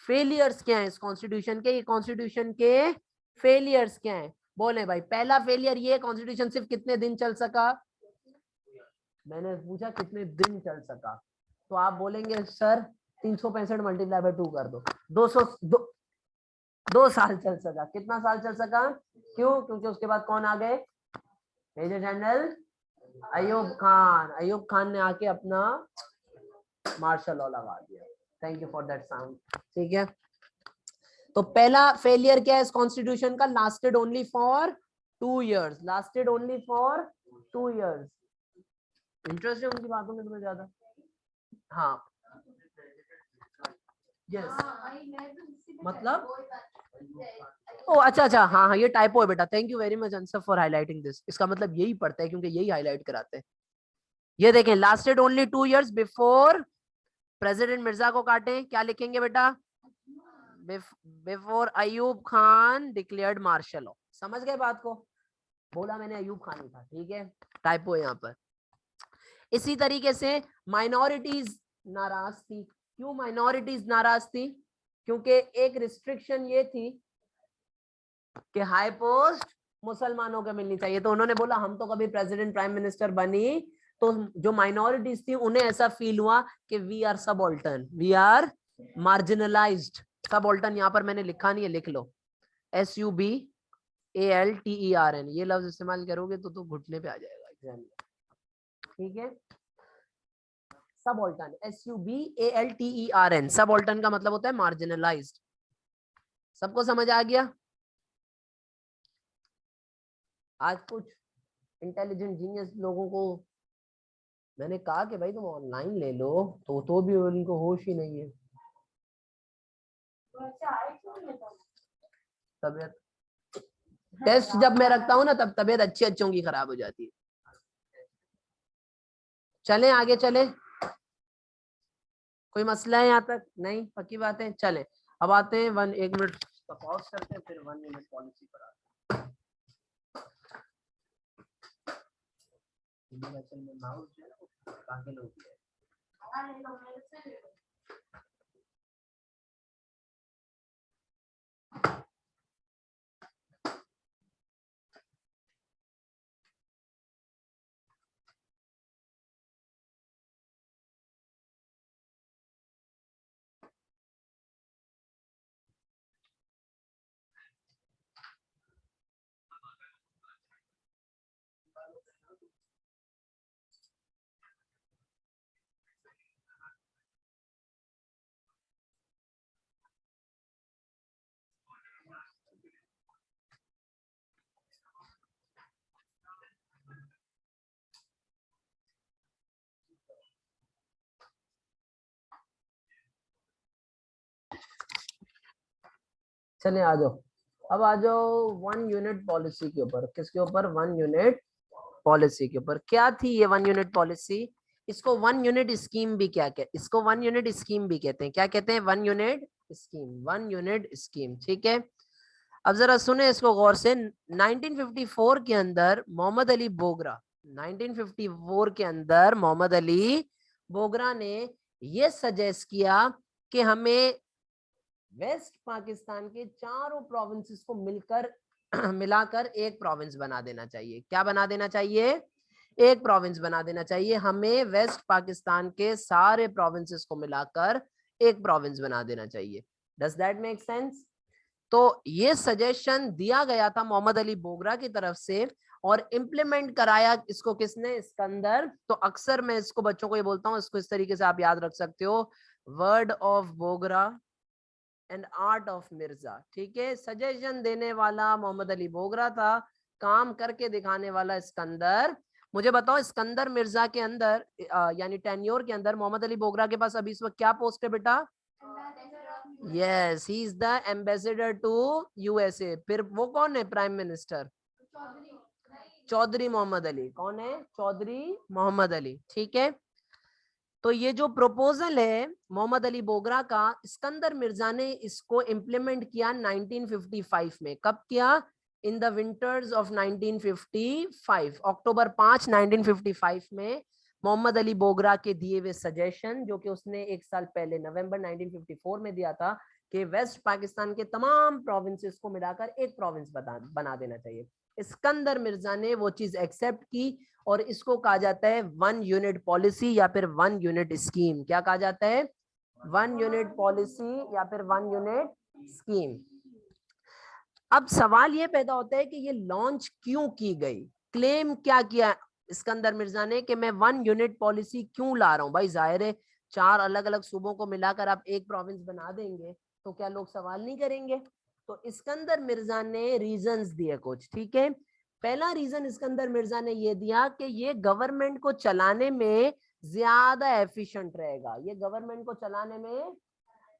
फेलियर्स क्या है इस कॉन्स्टिट्यूशन के? ये कॉन्स्टिट्यूशन के फेलियर्स क्या है? बोले भाई। पहला फेलियर ये, कॉन्स्टिट्यूशन सिर्फ कितने दिन चल सका? मैंने पूछा कितने दिन चल सका, तो आप बोलेंगे सर 365 मल्टीप्लाई बाय 2 कर दो, 2 साल चल सका। कितना साल चल सका? क्यों? क्योंकि उसके बाद कौन आ गए? Major general Ayub Khan. अयूब खान ने आके अपना मार्शल लॉ लगा दिया। Thank you for that sound. ठीक है, तो पहला फेलियर क्या है इस कॉन्स्टिट्यूशन का? Lasted only for 2 years, lasted only for 2 years। Interest है उनकी बातों में तुम्हें ज्यादा? हाँ यस, मतलब ओ अच्छा अच्छा, हाँ हाँ ये टाइपो है बेटा। Thank you very much Ansar for highlighting this. इसका मतलब यही पढ़ता है क्योंकि यही हाईलाइट कराते हैं। ये देखें, lasted only 2 years before president Mirza को काटें, क्या लिखेंगे बेटा? Before Ayub Khan declared martial law. समझ गए बात को? बोला मैंने अयूब खान ही था, ठीक है, टाइपो यहाँ पर। इसी तरीके से माइनॉरिटीज नाराज थी। क्यों माइनॉरिटीज नाराज थी? क्योंकि एक रिस्ट्रिक्शन ये थी कि हाई पोस्ट मुसलमानों को मिलनी चाहिए। तो उन्होंने बोला हम तो कभी प्रेसिडेंट प्राइम मिनिस्टर बनी, तो जो माइनॉरिटीज थी उन्हें ऐसा फील हुआ कि we are subaltern, we are marginalized. Subaltern यहाँ पर मैंने लिखा नहीं है, लिख लो, SUBALTERN। ये लफ्ज इस्तेमाल करोगे तो घुटने पे आ जाएगा एग्जाम में, ठीक है। सबऑल्टर्न, SUBALTERN, सबऑल्टर्न का मतलब होता है मार्जिनलाइज्ड। सबको समझ आ गया? आज कुछ इंटेलिजेंट जीनियस लोगों को मैंने कहा कि भाई तुम ऑनलाइन ले लो, तो भी उनको होश ही नहीं है। तबियत, टेस्ट जब मैं रखता हूँ ना तब तबियत अच्छी अच्छों की खराब हो जाती है। चलें आगे चले, कोई मसला है यहाँ तक? नहीं, पक्की बात है। चले अब आते हैं 1 मिनट पॉज करते हैं, फिर 1 मिनट पॉलिसी पर आते हैं। चले आ जाओ, अब आ जाओ 1 यूनिट पॉलिसी के ऊपर। किसके ऊपर? 1 यूनिट पॉलिसी के ऊपर। क्या थी ये 1 यूनिट पॉलिसी? इसको 1 यूनिट स्कीम भी क्या कहते? इसको 1 यूनिट स्कीम भी कहते हैं। क्या कहते हैं? 1 यूनिट स्कीम, 1 यूनिट स्कीम, ठीक है। अब जरा सुने इसको गौर से। 1954 के अंदर मोहम्मद अली बोगरा, 1954 के अंदर मोहम्मद अली बोगरा ने ये सजेस्ट किया कि हमें वेस्ट पाकिस्तान के चारों प्रोविंसेस को मिलकर मिलाकर एक प्रोविंस बना देना चाहिए। क्या बना देना चाहिए? एक प्रोविंस बना देना चाहिए। हमें वेस्ट पाकिस्तान के सारे प्रोविंसेस को मिलाकर एक प्रोविंस बना देना चाहिए। Does that make sense? तो ये सजेशन दिया गया था मोहम्मद अली बोगरा की तरफ से, और इम्प्लीमेंट कराया इसको किसने? सिकंदर। तो अक्सर मैं इसको बच्चों को ये बोलता हूँ, इसको इस तरीके से आप याद रख सकते हो, word of Bogra and art of Mirza, ठीक है। सजेशन देने वाला मोहम्मद अली बोगरा था, काम करके दिखाने वाला सिकंदर। मुझे बताओ सिकंदर मिर्जा के अंदर यानी टेन्योर के अंदर मोहम्मद अली बोगरा के पास अभी इस वक्त क्या पोस्ट है बेटा? Yes, he is the ambassador to USA। फिर वो कौन है प्राइम मिनिस्टर? चौधरी मोहम्मद अली। कौन है? चौधरी मोहम्मद अली, ठीक है। तो ये जो प्रपोजल है मोहम्मद अली बोगरा का, सिकंदर मिर्जा ने इसको इम्प्लीमेंट किया 1955 में। कब किया? इन द विंटर्स ऑफ 1955, अक्टूबर 5 1955 में मोहम्मद अली बोगरा के दिए हुए सजेशन, जो कि उसने 1 साल पहले नवंबर 1954 में दिया था, कि वेस्ट पाकिस्तान के तमाम प्रोविंसेस को मिलाकर एक प्रोविंस बना देना चाहिए। सिकंदर मिर्जा ने वो चीज एक्सेप्ट की और इसको कहा जाता है 1 यूनिट पॉलिसी या फिर 1 यूनिट स्कीम। क्या कहा जाता है? 1 यूनिट पॉलिसी या फिर 1 यूनिट स्कीम। अब सवाल ये पैदा होता है कि ये लॉन्च क्यों की गई, क्लेम क्या किया सिकंदर मिर्जा ने कि मैं 1 यूनिट पॉलिसी क्यों ला रहा हूं। भाई जाहिर है 4 अलग अलग सूबों को मिलाकर आप एक प्रोविंस बना देंगे तो क्या लोग सवाल नहीं करेंगे? तो सिकंदर मिर्जा ने रीजंस दिए कुछ, ठीक है। पहला रीजन सिकंदर मिर्जा ने ये दिया कि ये गवर्नमेंट को चलाने में ज्यादा एफिशिएंट रहेगा। ये गवर्नमेंट को चलाने में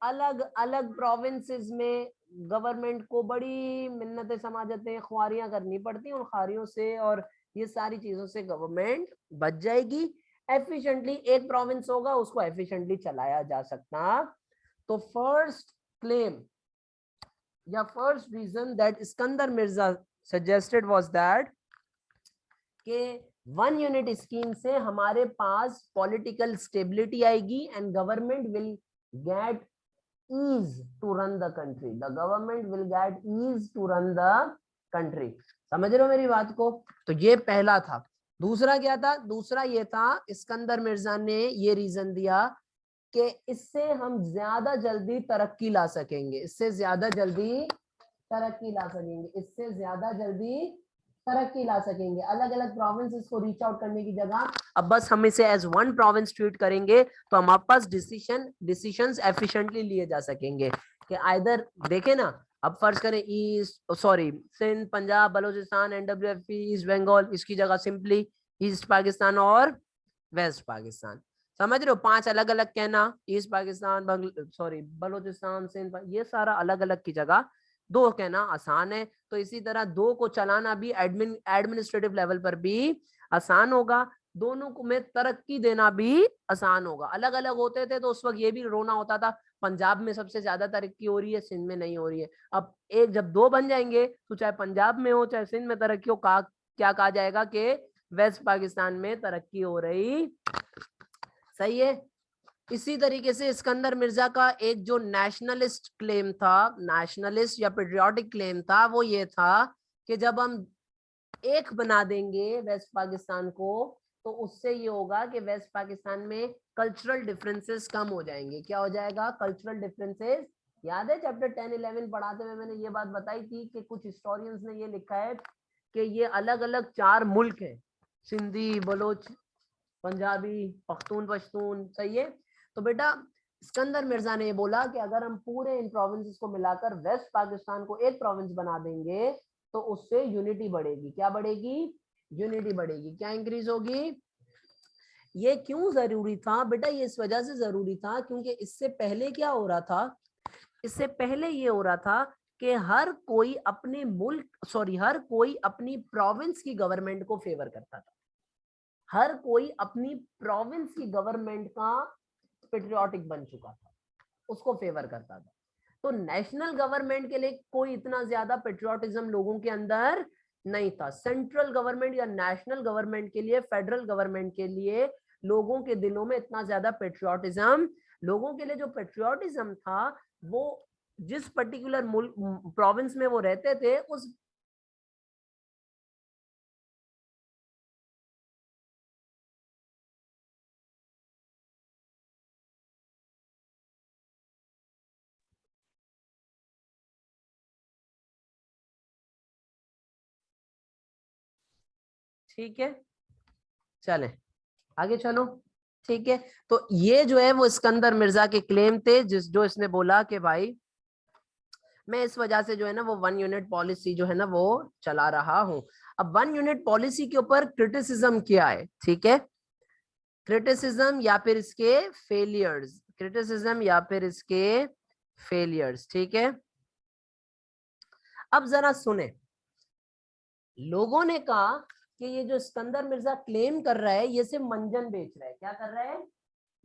अलग अलग प्रोविंसेस में गवर्नमेंट को बड़ी मिन्नतें समाजतें ख्वारियां करनी पड़ती हैं उन ख्वारियों से, और ये सारी चीजों से गवर्नमेंट बच जाएगी। एफिशिएंटली एक प्रोविंस होगा, उसको एफिशिएंटली चलाया जा सकता। तो फर्स्ट क्लेम या first reason that Sikandar Mirza suggested was that कि 1 यूनिट स्कीम से हमारे पास पॉलिटिकल स्टेबिलिटी आएगी and government will get ease to run the country. The government will get ease to run the country. समझ रहे हो मेरी बात को? तो ये पहला था। दूसरा क्या था? दूसरा ये था सिकंदर मिर्जा ने ये रीजन दिया कि इससे हम ज्यादा जल्दी तरक्की ला सकेंगे, इससे ज्यादा जल्दी तरक्की ला सकेंगे, इससे ज्यादा जल्दी तरक्की ला सकेंगे। अलग अलग प्रोविंसेस को रीच आउट करने की जगह अब बस हम इसे एज 1 प्रोविंस ट्रीट करेंगे तो हमारे पास डिसीजंस एफिशिएंटली लिए जा सकेंगे। कि आइदर देखे ना, अब फर्ज करें east sorry Sindh, Punjab, Balochistan, NWFP, east Bengal, इसकी जगह सिंपली ईस्ट पाकिस्तान और वेस्ट पाकिस्तान। समझ रहे हो? 5 अलग अलग कहना, ईस्ट पाकिस्तान, सॉरी बलूचिस्तान, सिंध, ये सारा अलग अलग की जगह 2 कहना आसान है। तो इसी तरह 2 को चलाना भी एडमिनिस्ट्रेटिव लेवल पर भी आसान होगा, दोनों को में तरक्की देना भी आसान होगा। अलग अलग होते थे तो उस वक्त ये भी रोना होता था पंजाब में सबसे ज्यादा तरक्की हो रही है, सिंध में नहीं हो रही है। अब एक जब 2 बन जाएंगे तो चाहे पंजाब में हो चाहे सिंध में तरक्की हो, क्या कहा जाएगा कि वेस्ट पाकिस्तान में तरक्की हो रही। सही है। इसी तरीके से सिकंदर मिर्जा का एक जो नेशनलिस्ट क्लेम था, नेशनलिस्ट या पेट्रियोटिक क्लेम था, वो ये था कि जब हम एक बना देंगे वेस्ट पाकिस्तान को तो उससे ये होगा कि वेस्ट पाकिस्तान में कल्चरल डिफरेंसेस कम हो जाएंगे। क्या हो जाएगा? Cultural differences. याद है चैप्टर 10-11 पढ़ाते हुए मैंने ये बात बताई थी कि कुछ हिस्टोरियंस ने ये लिखा है कि ये अलग अलग 4 मुल्क हैं, सिंधी, बलोच, पंजाबी, पख्तून, पश्तून। सही है। तो बेटा सिकंदर मिर्जा ने बोला कि अगर हम पूरे इन प्रोविंसेस को मिलाकर वेस्ट पाकिस्तान को एक प्रोविंस बना देंगे तो उससे यूनिटी बढ़ेगी। क्या बढ़ेगी? यूनिटी बढ़ेगी। क्या इंक्रीज होगी? ये क्यों जरूरी था बेटा? ये इस वजह से जरूरी था क्योंकि इससे पहले क्या हो रहा था? इससे पहले ये हो रहा था कि हर कोई अपने मुल्क हर कोई अपनी प्रोविंस की गवर्नमेंट को फेवर करता था। हर कोई अपनी प्रोविंस की गवर्नमेंट का पेट्रियोटिक बन चुका था, उसको फेवर करता था। तो नेशनल गवर्नमेंट के लिए कोई इतना ज्यादा पेट्रियोटिज्म लोगों के अंदर नहीं था। सेंट्रल गवर्नमेंट या नेशनल गवर्नमेंट के लिए, फेडरल गवर्नमेंट के लिए लोगों के दिलों में इतना ज्यादा पेट्रियोटिज्म, लोगों के लिए जो पेट्रियोटिज्म था वो जिस पर्टिकुलर मुल्क प्रोविंस में वो रहते थे उस ठीक है। चले आगे चलो। ठीक है। तो ये जो है वो सिकंदर मिर्जा के क्लेम थे जो इसने बोला कि भाई मैं इस वजह से जो है ना वो 1 यूनिट पॉलिसी जो है ना वो चला रहा हूं। अब 1 यूनिट पॉलिसी के ऊपर क्रिटिसिज्म क्या है? ठीक है, क्रिटिसिज्म या फिर इसके फेलियर्स, क्रिटिसिज्म या फिर इसके फेलियर्स। ठीक है। अब जरा सुने, लोगों ने कहा कि ये जो सिकंदर मिर्जा क्लेम कर रहा है ये सिर्फ मंजन बेच रहा है। क्या कर रहा है?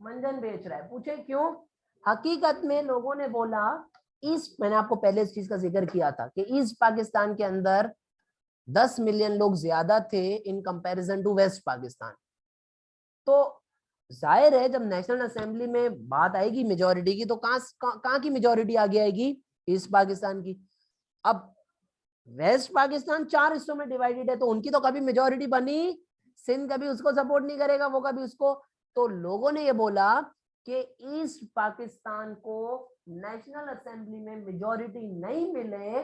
मंजन बेच रहा है। पूछे क्यों? हकीकत में लोगों ने बोला ईस्ट, मैंने आपको पहले इस चीज का जिक्र किया था कि ईस्ट पाकिस्तान के अंदर 10 मिलियन लोग ज्यादा थे in comparison to west Pakistan. तो जाहिर है जब नेशनल असेंबली में बात आएगी मेजोरिटी की तो कहां की मेजोरिटी आगे आएगी? ईस्ट पाकिस्तान की। अब वेस्ट पाकिस्तान 4 हिस्सों में डिवाइडेड है, तो उनकी तो कभी मेजोरिटी बनी, सिंध कभी उसको सपोर्ट नहीं करेगा, वो कभी उसको। तो लोगों ने ये बोला कि ईस्ट पाकिस्तान को नेशनल असेंबली में मेजोरिटी नहीं मिले,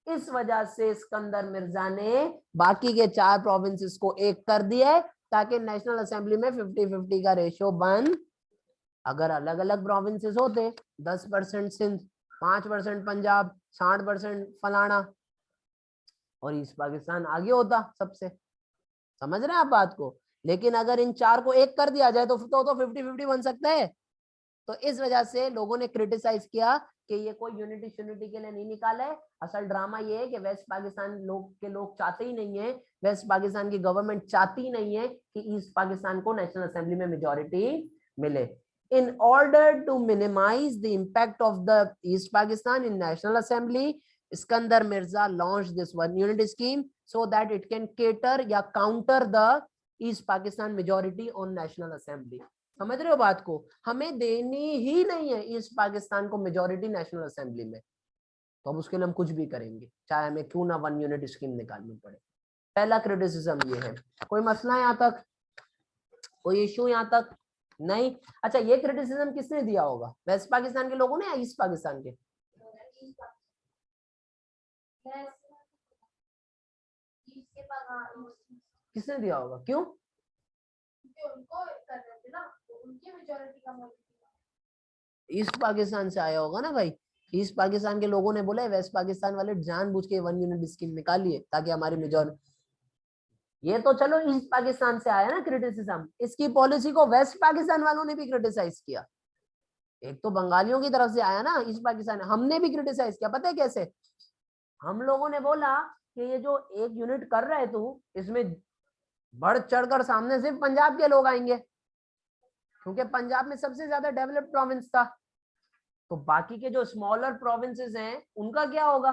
इस वजह से सिकंदर मिर्जा ने बाकी के 4 प्रोविंसेस को एक कर दिया ताकि नेशनल असेंबली में 50-50 का रेशियो बन। अगर अलग अलग प्रोविंसेस होते, 10% सिंध, 5% पंजाब, 60% फलाना, और ईस्ट पाकिस्तान आगे होता सबसे। समझ रहे हैं आप बात को? लेकिन अगर इन 4 को एक कर दिया जाए तो 50-50 बन सकता है। तो इस वजह से लोगों ने क्रिटिसाइज किया कि ये कोई यूनिटी के लिए नहीं निकाला है। असल ड्रामा ये है कि वेस्ट पाकिस्तान लोग चाहते ही नहीं है, वेस्ट पाकिस्तान की गवर्नमेंट चाहती नहीं है कि ईस्ट पाकिस्तान को नेशनल असेंबली में मेजोरिटी मिले। In order to minimize the impact of the east Pakistan in national assembly, Iskandar Mirza launched this one unit scheme so that it can cater या counter the East Pakistan majority on National Assembly। समझ रहे हो बात को? हमें देनी ही नहीं है ईस्ट पाकिस्तान को मेजोरिटी नेशनल असेंबली में, तो अब उसके लिए हम कुछ भी करेंगे, चाहे हमें क्यों ना 1 यूनिट स्कीम निकालनी पड़े। पहला क्रिटिसिज्म ये है। कोई मसला यहाँ तक? कोई इश्यू यहाँ तक? नहीं। अच्छा, ये क्रिटिसिज्म किसने दिया होगा? वेस्ट पाकिस्तान के लोगों ने या ईस्ट पाकिस्तान के? किसने दिया होगा? क्यों? ईस्ट पाकिस्तान से आया होगा ना भाई। ईस्ट पाकिस्तान के लोगों ने बोला है वेस्ट पाकिस्तान वाले जानबूझ के 1 यूनिट स्कीम निकालिए ताकि हमारी मेजोरिटी। ये तो चलो ईस्ट पाकिस्तान से आया ना क्रिटिसिज्म, इसकी पॉलिसी को वेस्ट पाकिस्तान वालों ने भी क्रिटिसाइज किया। एक तो बंगालियों की तरफ से आया ना ईस्ट पाकिस्तान, हमने भी क्रिटिसाइज किया। पता है कैसे? हम लोगों ने बोला कि ये जो 1 यूनिट कर रहे तू, इसमें बढ़ चढ़कर सामने सिर्फ पंजाब के लोग आएंगे, क्योंकि पंजाब में सबसे ज्यादा डेवलप्ड प्रोविंस था। तो बाकी के जो स्मॉलर प्रोविंसेस हैं उनका क्या होगा?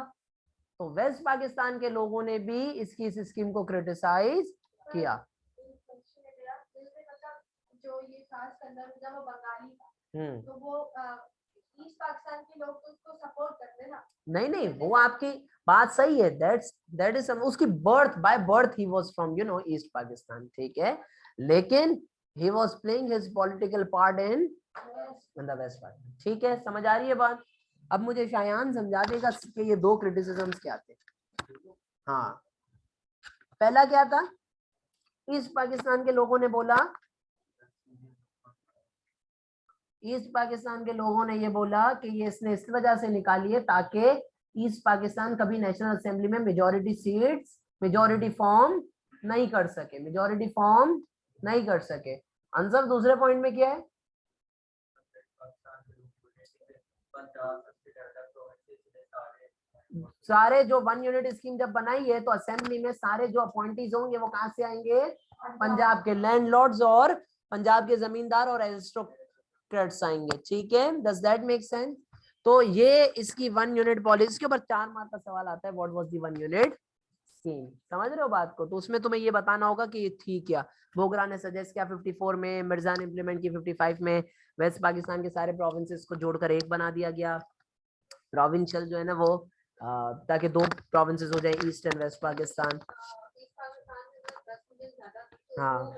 तो वेस्ट पाकिस्तान के लोगों ने भी इसकी इस स्कीम को क्रिटिसाइज किया। जो ये खास कंदर वो बंगाली था, तो वो ईस्ट पाकिस्तान के लोग तो उसको सपोर्ट करते ना। नहीं, वो आपकी बात सही है। दैट इज उसकी by birth he was from east Pakistan, ठीक है, लेकिन he was playing his political part in the west part। ठीक है, समझ आ रही है बात? अब मुझे शायान समझा देगा कि ये 2 क्रिटिसिज्म्स क्या थे। हाँ, पहला क्या था? ईस्ट पाकिस्तान के लोगों ने बोला, ईस्ट पाकिस्तान के लोगों ने ये बोला कि ये इसने इस वजह से निकाली है ताकि ईस्ट पाकिस्तान कभी नेशनल असेंबली में मेजोरिटी फॉर्म नहीं कर सके। आंसर दूसरे पॉइंट में क्या है? सारे जो 1 यूनिट स्कीम जब बनाई है तो असेंबली में सारे जो अपॉइंटीज होंगे वो कहां से आएंगे? पंजाब के लैंडलॉर्ड्स और पंजाब के जमींदार और एरिस्टोक्रेट्स आएंगे। ठीक है, डज दैट मेक सेंस? तो ये इसकी 1 यूनिट पॉलिसी के ऊपर 4 मार्क का सवाल आता है, what was the 1 unit scheme. समझ रहे हो बात को? तो उसमें तुम्हें ये बताना होगा कि ये थी क्या। बोगरा ने सजेस्ट किया 54 में, मिर्जा ने इंप्लीमेंट की 55 में। वेस्ट पाकिस्तान के सारे प्रोविंसेस को जोड़कर एक बना दिया गया, प्रोविंशियल जो है ना वो, ताकि 2 प्रोविंसेस हो जाए, ईस्ट एंड वेस्ट पाकिस्तान। हाँ,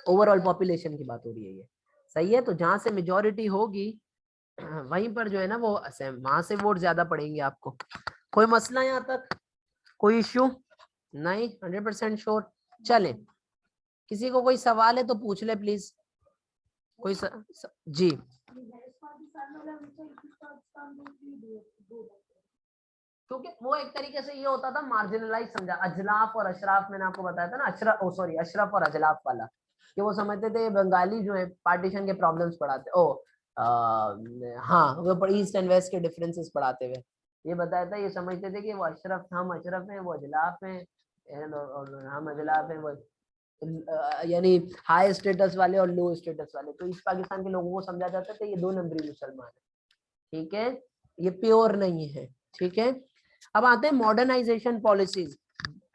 ओवरऑल पॉपुलेशन की बात हो रही है ये, सही है। तो जहां से मेजोरिटी होगी वहीं पर जो है ना वो वहां से वोट ज्यादा पड़ेंगे आपको। कोई मसला यहाँ तक? कोई इश्यू नहीं? 100% श्योर? चले, किसी को कोई सवाल है तो पूछ ले प्लीज। कोई जी। क्योंकि वो एक तरीके से ये होता था मार्जिनलाइज समझा, अजलाफ और अशराफ, मैंने आपको बताया था ना, अशरफ और अजलाफ वाला, कि वो समझते थे बंगाली जो है पार्टीशन के प्रॉब्लम्स पढ़ाते, हाँ, वो ईस्ट एंड वेस्ट के डिफरेंसेस पढ़ाते हुए ये बताया था, ये समझते थे कि वो अशरफ, हम अशरफ हैं, वो अजलाफ हैं, और हम अजलाफ हैं, वो यानी हाई स्टेटस वाले और लो स्टेटस वाले। तो ईस्ट पाकिस्तान के लोगों को समझा जाता था ये 2 नंबरी मुसलमान है, ठीक है, ये प्योर नहीं है, ठीक है। अब आते हैं मॉडर्नाइजेशन पॉलिसीज।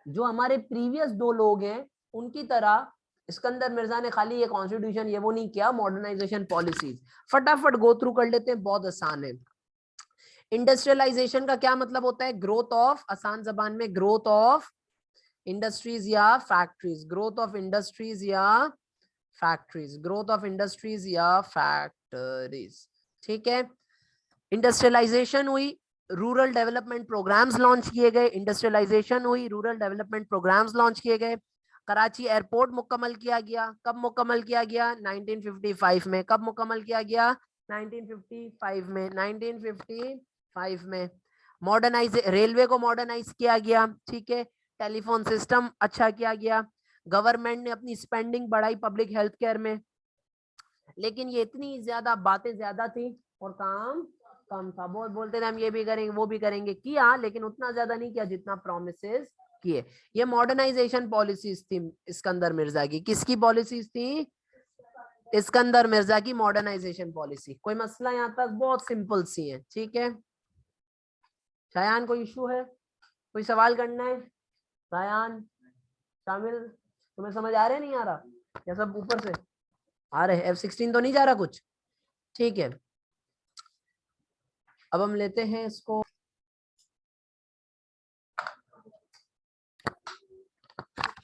जो हमारे प्रीवियस 2 लोग हैं उनकी तरह सिकंदर मिर्जा ने खाली ये कॉन्स्टिट्यूशन ये वो नहीं किया, मॉडर्नाइजेशन पॉलिसीज फटाफट गो थ्रू कर लेते हैं, बहुत आसान है। इंडस्ट्रियलाइजेशन का क्या मतलब होता है? ग्रोथ ऑफ, आसान जबान में ग्रोथ ऑफ इंडस्ट्रीज या फैक्ट्रीज, ग्रोथ ऑफ इंडस्ट्रीज या फैक्ट्रीज, ग्रोथ ऑफ इंडस्ट्रीज या फैक्ट्रीज, ठीक है। इंडस्ट्रियलाइजेशन हुई, रूरल डेवलपमेंट प्रोग्राम्स लॉन्च किए गए, इंडस्ट्रियलाइजेशन हुई, रूरल डेवलपमेंट प्रोग्राम्स लॉन्च किए गए। कराची एयरपोर्ट मुकम्मल किया गया, कब मुकम्मल किया गया? 1955 में। कब मुकम्मल किया गया? 1955 में, 1955 में। मॉडर्नाइज, रेलवे को मॉडर्नाइज किया गया, ठीक है। टेलीफोन सिस्टम अच्छा किया गया, गवर्नमेंट ने अपनी स्पेंडिंग बढ़ाई पब्लिक हेल्थ केयर में, लेकिन ये इतनी ज्यादा बातें ज्यादा थी और काम कम था। बहुत बोलते थे हम ये भी करेंगे वो भी करेंगे, किया लेकिन उतना ज्यादा नहीं किया जितना प्रोमिसेस किए। ये मॉडर्नाइजेशन पॉलिसीज थी सिकंदर मिर्जा की। किसकी पॉलिसीज थी? सिकंदर मिर्जा की मॉडर्नाइजेशन पॉलिसी। कोई मसला यहाँ तक? बहुत सिंपल सी है, ठीक है। शायान कोई इशू है? कोई सवाल करना है? शायान, शामिल, तुम्हें समझ आ रहा है नहीं आ रहा? या सब ऊपर से आ रहे? F16 तो नहीं जा रहा कुछ? ठीक है, अब हम लेते हैं इसको।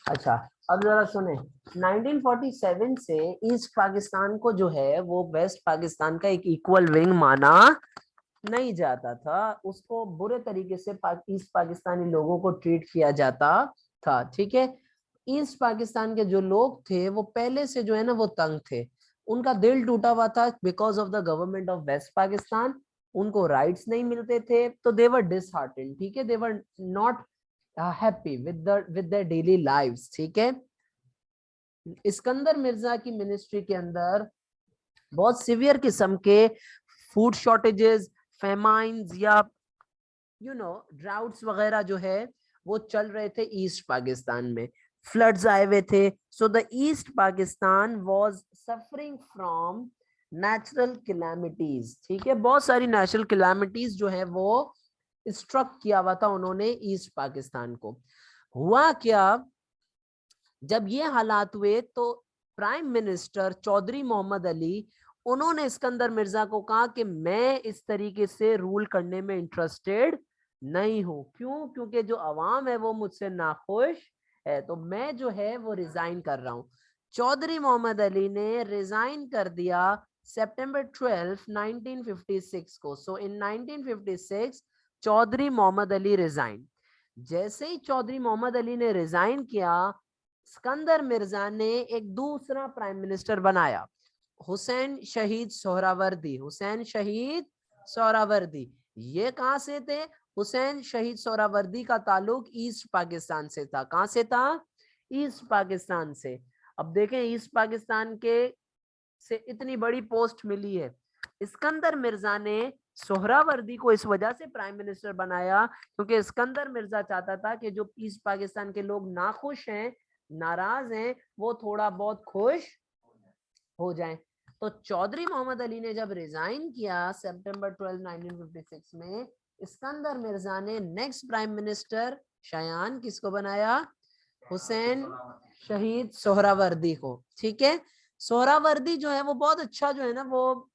अच्छा, अब जरा सुने। 1947 से ईस्ट पाकिस्तान को जो है वो वेस्ट पाकिस्तान का एक इक्वल विंग माना नहीं जाता था। उसको बुरे तरीके से ईस्ट पाकिस्तानी लोगों को ट्रीट किया जाता था, ठीक है। ईस्ट पाकिस्तान के जो लोग थे वो पहले से जो है ना वो तंग थे, उनका दिल टूटा हुआ था because of the government of west Pakistan. उनको राइट्स नहीं मिलते थे तो दे वर डिसहार्टेंड, ठीक है, they were not happy with their daily lives, ठीक है। सिकंदर मिर्जा की मिनिस्ट्री के अंदर बहुत सीवियर किस्म के फूड शॉर्टेजेस, फेमाइन्स या ड्राउट्स वगैरह जो है वो चल रहे थे ईस्ट पाकिस्तान में। फ्लड्स आए हुए थे, so the east Pakistan was suffering from natural calamities, ठीक है। बहुत सारी नेचुरल कैलामिटीज जो है वो स्ट्रक किया हुआ था उन्होंने ईस्ट पाकिस्तान को। हुआ क्या, जब ये हालात हुए तो प्राइम मिनिस्टर चौधरी मोहम्मद अली, उन्होंने सिकंदर मिर्जा को कहा कि मैं इस तरीके से रूल करने में इंटरेस्टेड नहीं हूं। क्यों? क्योंकि जो अवाम है वो मुझसे नाखुश है, तो मैं जो है वो रिजाइन कर रहा हूं। चौधरी मोहम्मद अली ने रिजाइन कर दिया सितंबर 12, 1956 को। सो इन 1956 चौधरी मोहम्मद अली रिजाइन। जैसे ही चौधरी मोहम्मद अली ने रिजाइन किया, सिकंदर मिर्जा ने एक दूसरा प्राइम मिनिस्टर बनाया, हुसैन शहीद सोहरावर्दी। हुसैन शहीद सोहरावर्दी, ये कहां से थे? हुसैन शहीद सोहरावर्दी का ताल्लुक ईस्ट पाकिस्तान से था। कहां से था? ईस्ट पाकिस्तान से। अब देखें, ईस्ट पाकिस्तान के से इतनी बड़ी पोस्ट मिली है। सिकंदर मिर्जा ने सोहरावर्दी को इस वजह से प्राइम मिनिस्टर बनाया क्योंकि सिकंदर मिर्जा चाहता था कि जो ईस्ट पाकिस्तान के लोग नाखुश हैं, नाराज हैं, वो थोड़ा बहुत खुश हो जाएं। तो चौधरी मोहम्मद अली ने जब रिजाइन किया सितंबर 12, 1956 में, सिकंदर मिर्जा ने नेक्स्ट प्राइम मिनिस्टर शायान किसको बनाया? हुसैन शहीद सोहरावर्दी को, ठीक है। सोहरावर्दी जो है वो बहुत अच्छा जो है ना वो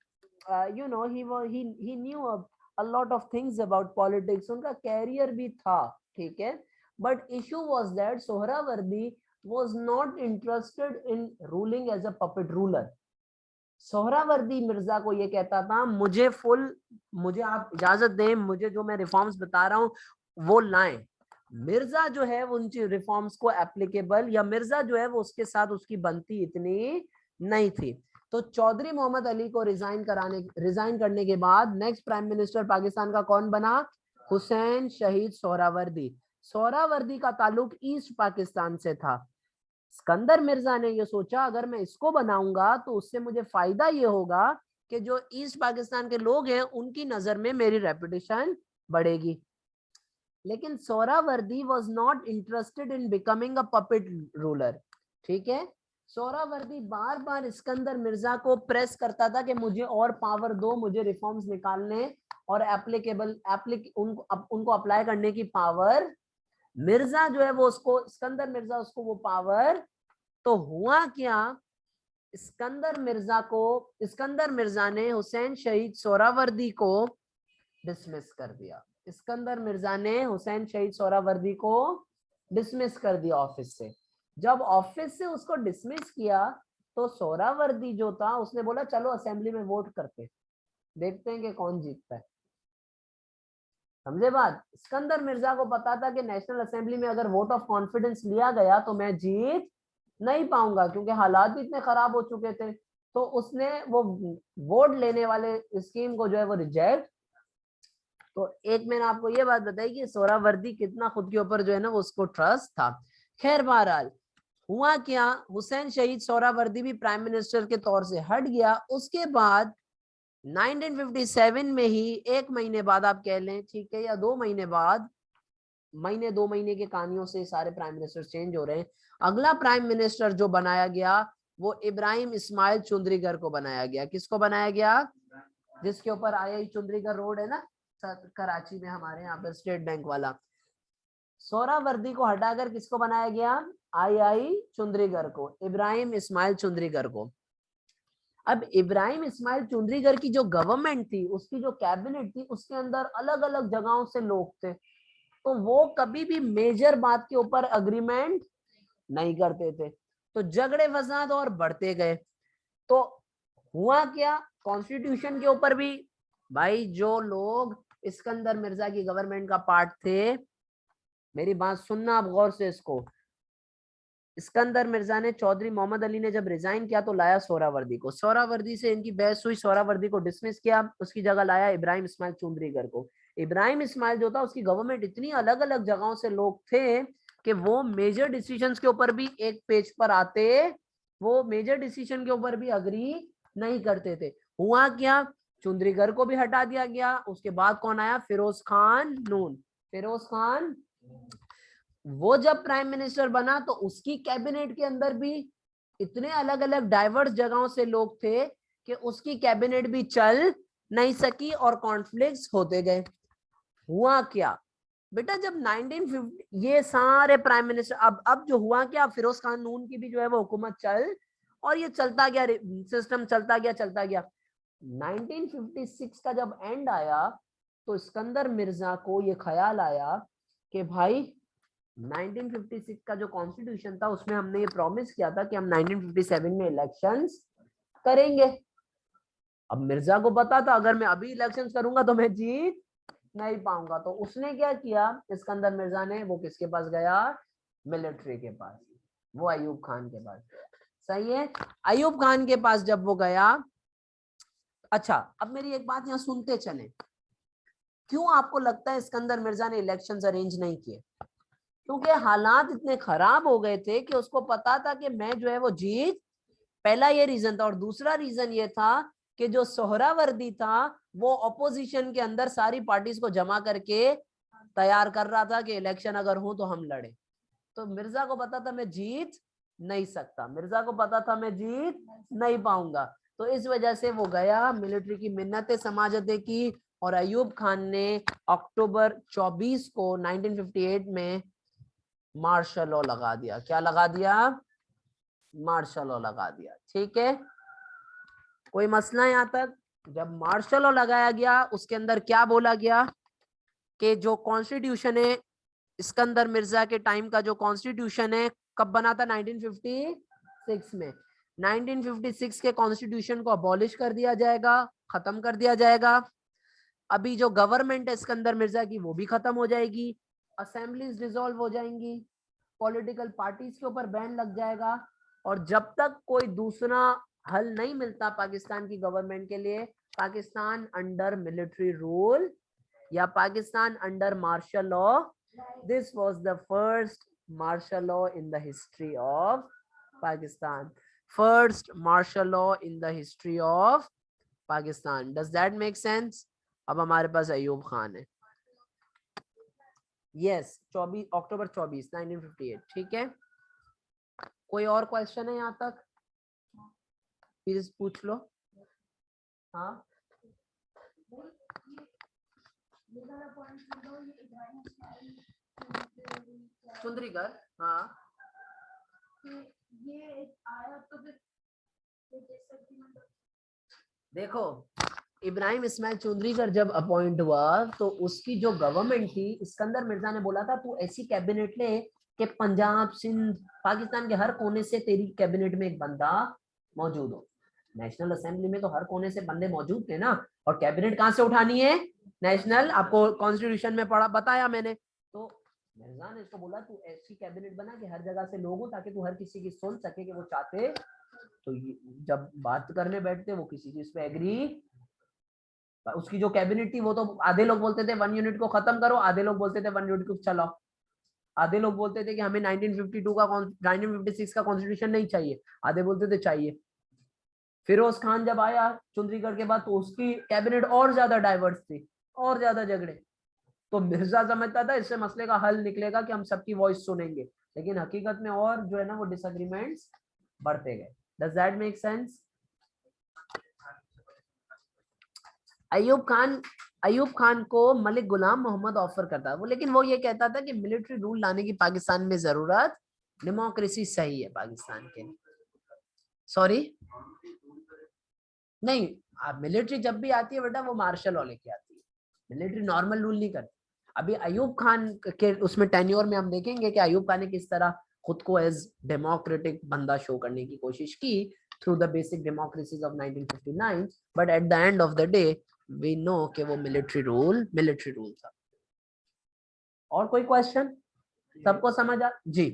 he knew a lot of things about politics, उनका कैरियर भी था, ठीक है। But issue was that Suhrawardy was not interested in ruling as a puppet ruler. Suhrawardy Mirza को ये कहता था मुझे आप इजाजत दें, मुझे जो मैं रिफॉर्म्स बता रहा हूं वो लाएं। मिर्जा जो है उन रिफॉर्म्स को एप्लीकेबल, या मिर्जा जो है वो उसके साथ उसकी बनती इतनी नहीं थी। तो चौधरी मोहम्मद अली को रिजाइन करने के बाद नेक्स्ट प्राइम मिनिस्टर पाकिस्तान का कौन बना? हुसैन शहीद सोहरावर्दी। सोहरावर्दी का ताल्लुक ईस्ट पाकिस्तान से था। सिकंदर मिर्जा ने ये सोचा अगर मैं इसको बनाऊंगा तो उससे मुझे फायदा ये होगा कि जो ईस्ट पाकिस्तान के लोग हैं उनकी नजर में मेरी रेपुटेशन बढ़ेगी। लेकिन Suhrawardy was not interested in becoming a puppet ruler, ठीक है। सोहरावर्दी बार बार सिकंदर मिर्जा को प्रेस करता था कि मुझे और पावर दो, मुझे रिफॉर्म्स निकालने और उनको अप्लाई करने की पावर। मिर्जा जो है वो उसको, सिकंदर मिर्जा उसको वो पावर तो हुआ क्या, इस्कंदर मिर्जा ने हुसैन शहीद सोहरावर्दी को डिसमिस कर दिया। इस्कंदर मिर्जा ने हुसैन शहीद सोहरावर्दी को डिसमिस कर दिया ऑफिस से। जब ऑफिस से उसको डिसमिस किया तो सोहरावर्दी जो था उसने बोला चलो असेंबली में वोट करते, देखते हैं कि कौन जीतता है। समझे बात? इस्कंदर मिर्जा को पता था कि नेशनल असेंबली में अगर वोट ऑफ कॉन्फिडेंस लिया गया तो मैं जीत नहीं पाऊंगा, क्योंकि हालात भी इतने खराब हो चुके थे। तो उसने वो वोट लेने वाले स्कीम को जो है वो रिजेक्ट। तो एक मैंने आपको ये बात बताई कि सोहरावर्दी कितना खुद के ऊपर जो है ना वो उसको ट्रस्ट था। खैर बहरहाल हुआ क्या, हुसैन शहीद सोहरावर्दी भी प्राइम मिनिस्टर के तौर से हट गया। उसके बाद 1957 में ही, एक महीने बाद आप कह लें, ठीक है, या 2 महीने बाद, 2 महीने के कहानियों से सारे प्राइम मिनिस्टर चेंज हो रहे हैं। अगला प्राइम मिनिस्टर जो बनाया गया वो इब्राहिम इस्माइल चुंद्रीगर को बनाया गया। किसको बनाया गया? जिसके ऊपर आई चुंद्रीगर रोड है ना कराची में, हमारे यहाँ पर स्टेट बैंक वाला। सोहरावर्दी को हटाकर किसको बनाया गया? आई चुंद्रीगर को, इब्राहिम इस्माइल चुंद्रीगर को। अब इब्राहिम इस्माइल चुंद्रीगर की जो गवर्नमेंट थी, उसकी जो कैबिनेट थी, उसके अंदर अलग अलग जगहों से लोग थे, तो वो कभी भी मेजर बात के ऊपर अग्रीमेंट नहीं करते थे। तो झगड़े फसाद और बढ़ते गए। तो हुआ क्या, कॉन्स्टिट्यूशन के ऊपर भी भाई जो लोग इस्कंदर मिर्जा की गवर्नमेंट का पार्ट थे, मेरी बात सुनना आप गौर से इसको, इस्कंदर मिर्जा ने, चौधरी मोहम्मद अली ने जब रिजाइन किया तो लाया सोहरावर्दी को। सोहरावर्दी से इनकी बहस हुई, सोहरावर्दी को डिसमिस किया, उसकी जगह लाया इब्राहिम इस्माइल चुंद्रीगर को। इब्राहिम इस्माइल जो था, उसकी गवर्नमेंट इतनी अलग अलग जगहों से लोग थे कि वो मेजर डिसीजंस के ऊपर भी एक पेज पर आते, वो मेजर डिसीजन के ऊपर भी अग्री नहीं करते थे। हुआ क्या, चुंद्रीगर को भी हटा दिया गया। उसके बाद कौन आया? फिरोज खान नून। फिरोज खान वो जब प्राइम मिनिस्टर बना तो उसकी कैबिनेट के अंदर भी इतने अलग अलग डाइवर्स जगहों से लोग थे कि उसकी कैबिनेट भी चल नहीं सकी और कॉन्फ्लिक्ट्स होते गए। हुआ क्या बेटा, जब 1950 ये सारे प्राइम मिनिस्टर, अब जो हुआ क्या, फिरोज खान नून की भी जो है वो हुकूमत चल, और ये चलता गया, सिस्टम चलता गया। 1956 का जब एंड आया तो इस्कंदर मिर्जा को ये ख्याल आया कि भाई 1956 का जो कॉन्स्टिट्यूशन था उसमें हमने ये प्रॉमिस किया था कि हम 1957 में इलेक्शंस करेंगे। अब मिर्जा को पता था अगर मैं अभी इलेक्शंस करूंगा तो मैं जीत नहीं पाऊंगा। तो उसने क्या किया, इस्कंदर मिर्जा ने, वो किसके पास गया? मिलिट्री के पास, वो अयूब खान के पास। सही है, अयूब खान के पास जब वो गया। अच्छा, अब मेरी एक बात यहाँ सुनते चले, क्यों आपको लगता है इस्कंदर मिर्जा ने इलेक्शंस अरेंज नहीं किए? क्योंकि हालात इतने खराब हो गए थे कि उसको पता था कि मैं जो है वो जीत, पहला ये रीजन था। और दूसरा रीजन ये था कि जो सोहरावर्दी था वो ऑपोजिशन के अंदर सारी पार्टीज को जमा करके तैयार कर रहा था कि इलेक्शन अगर हो तो हम लड़े। तो मिर्जा को पता था मैं जीत नहीं सकता, मिर्जा को पता था मैं जीत नहीं पाऊंगा। तो इस वजह से वो गया, मिलिट्री की मिन्नतें समाजतें की, और अयूब खान ने अक्टूबर 24 को 1958 में मार्शल लॉ लगा दिया। क्या लगा दिया? मार्शल लॉ लगा दिया। ठीक है, कोई मसला यहाँ तक? जब मार्शल लॉ लगाया गया उसके अंदर क्या बोला गया कि जो कॉन्स्टिट्यूशन है, इस्कंदर मिर्जा के टाइम का जो कॉन्स्टिट्यूशन है, कब बना था? 1956 में। 1956 के कॉन्स्टिट्यूशन को अबॉलिश कर दिया जाएगा, खत्म कर दिया जाएगा। अभी जो गवर्नमेंट है इस्कंदर मिर्जा की वो भी खत्म हो जाएगी, असेंबलीज डिसॉल्व हो जाएंगी, पॉलिटिकल पार्टीज के ऊपर बैन लग जाएगा। और जब तक कोई दूसरा हल नहीं मिलता पाकिस्तान की गवर्नमेंट के लिए, पाकिस्तान अंडर मिलिट्री रूल या Pakistan under martial law, this was the first martial law in the history of Pakistan, first martial law in the history of Pakistan. Does that make sense? अब हमारे पास अयूब खान है। Yes, 24 October 24 1958। ठीक है, कोई और क्वेश्चन है यहाँ तक? प्लीज पूछ लो। हाँ, चुंद्रीगर, हाँ ये आया तो फिर देखो, इब्राहिम इस्माइल चौधरीकर जब अपॉइंट हुआ तो उसकी जो गवर्नमेंट थी, सिकंदर मिर्जा ने बोला था तू ऐसी कैबिनेट ले कि पंजाब, सिंध, पाकिस्तान के हर कोने से तेरी कैबिनेट में एक बंदा मौजूद हो। नेशनल असेंबली में तो हर कोने से बंदे मौजूद थे ना, और कैबिनेट कहाँ से उठानी है? नेशनल। आपको कॉन्स्टिट्यूशन में पढ़ा, बताया मैंने। तो मिर्जा ने इसको बोला तू ऐसी कैबिनेट बना कि हर जगह से लोग हो, ताकि तू हर किसी की सुन सके कि वो चाहते। तो जब बात करने बैठते वो किसी चीज पे एग्री, उसकी जो कैबिनेट थी वो तो आधे लोग बोलते थे 1 यूनिट को खत्म करो, आधे लोग बोलते थे 1 यूनिट को चलाओ, आधे लोग बोलते थे कि हमें 1952 का 1956 का कॉन्स्टिट्यूशन नहीं चाहिए, आधे बोलते थे चाहिए। फिरोज खान जब आया चुंद्रीगढ़ के बाद तो उसकी कैबिनेट और ज्यादा डाइवर्स थी, और ज्यादा झगड़े। तो मिर्जा समझता था इससे मसले का हल निकलेगा कि हम सबकी वॉइस सुनेंगे, लेकिन हकीकत में और जो है ना वो डिसएग्रीमेंट्स बढ़ते गए। Does that make sense? Ayub Khan को मलिक गुलाम मोहम्मद ऑफर करता वो, लेकिन वो ये कहता था कि मिलिट्री रूल लाने की पाकिस्तान में जरूरत, डेमोक्रेसी सही है पाकिस्तान के लिए। सॉरी नहीं, आप मिलिट्री जब भी आती है बेटा वो मार्शल लॉ लेके आती है, मिलिट्री नॉर्मल रूल नहीं करती। अभी अयूब खान के उसमें टेन्योर में हम देखेंगे कि अयूब खान ने किस तरह खुद को एज डेमोक्रेटिक बंदा शो करने की कोशिश की through the basic democracies of 1959, but at the end of the day we know कि वो मिलिट्री रूल था। और कोई क्वेश्चन? सबको समझ आ? जी।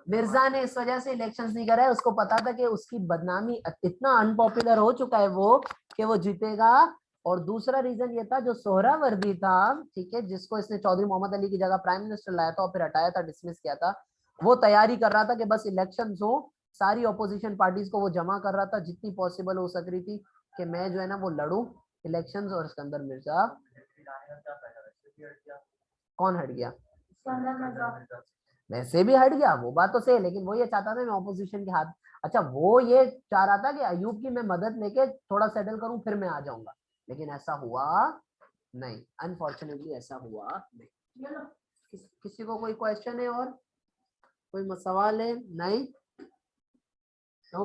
मिर्जा ने इस वजह से इलेक्शंस नहीं कराए, उसको पता था कि उसकी बदनामी, इतना अनपॉपुलर हो चुका है वो कि वो जीतेगा। और दूसरा रीजन ये था, जो सोहरावर्दी था, ठीक है, जिसको इसने चौधरी मोहम्मद अली की जगह प्राइम मिनिस्टर लाया था और फिर हटाया था, डिसमिस किया था, वो तैयारी कर रहा था कि बस इलेक्शंस हो, सारी ऑपोजिशन पार्टीज को वो जमा कर रहा था जितनी पॉसिबल हो सक रही थी कि मैं जो है ना वो लड़ू इलेक्शंस। और सिकंदर मिर्जा कौन हट गया? वैसे भी हट गया, वो बात तो सही है, लेकिन वो ये चाहता था मैं ऑपोजिशन के हाथ। अच्छा, वो ये चाह रहा था कि अयूब की मैं मदद लेके थोड़ा सेटल करूं फिर मैं आ जाऊंगा, लेकिन ऐसा हुआ नहीं, अनफॉर्चुनेटली ऐसा हुआ नहीं। किसी को कोई क्वेश्चन है और कोई सवाल है? नहीं।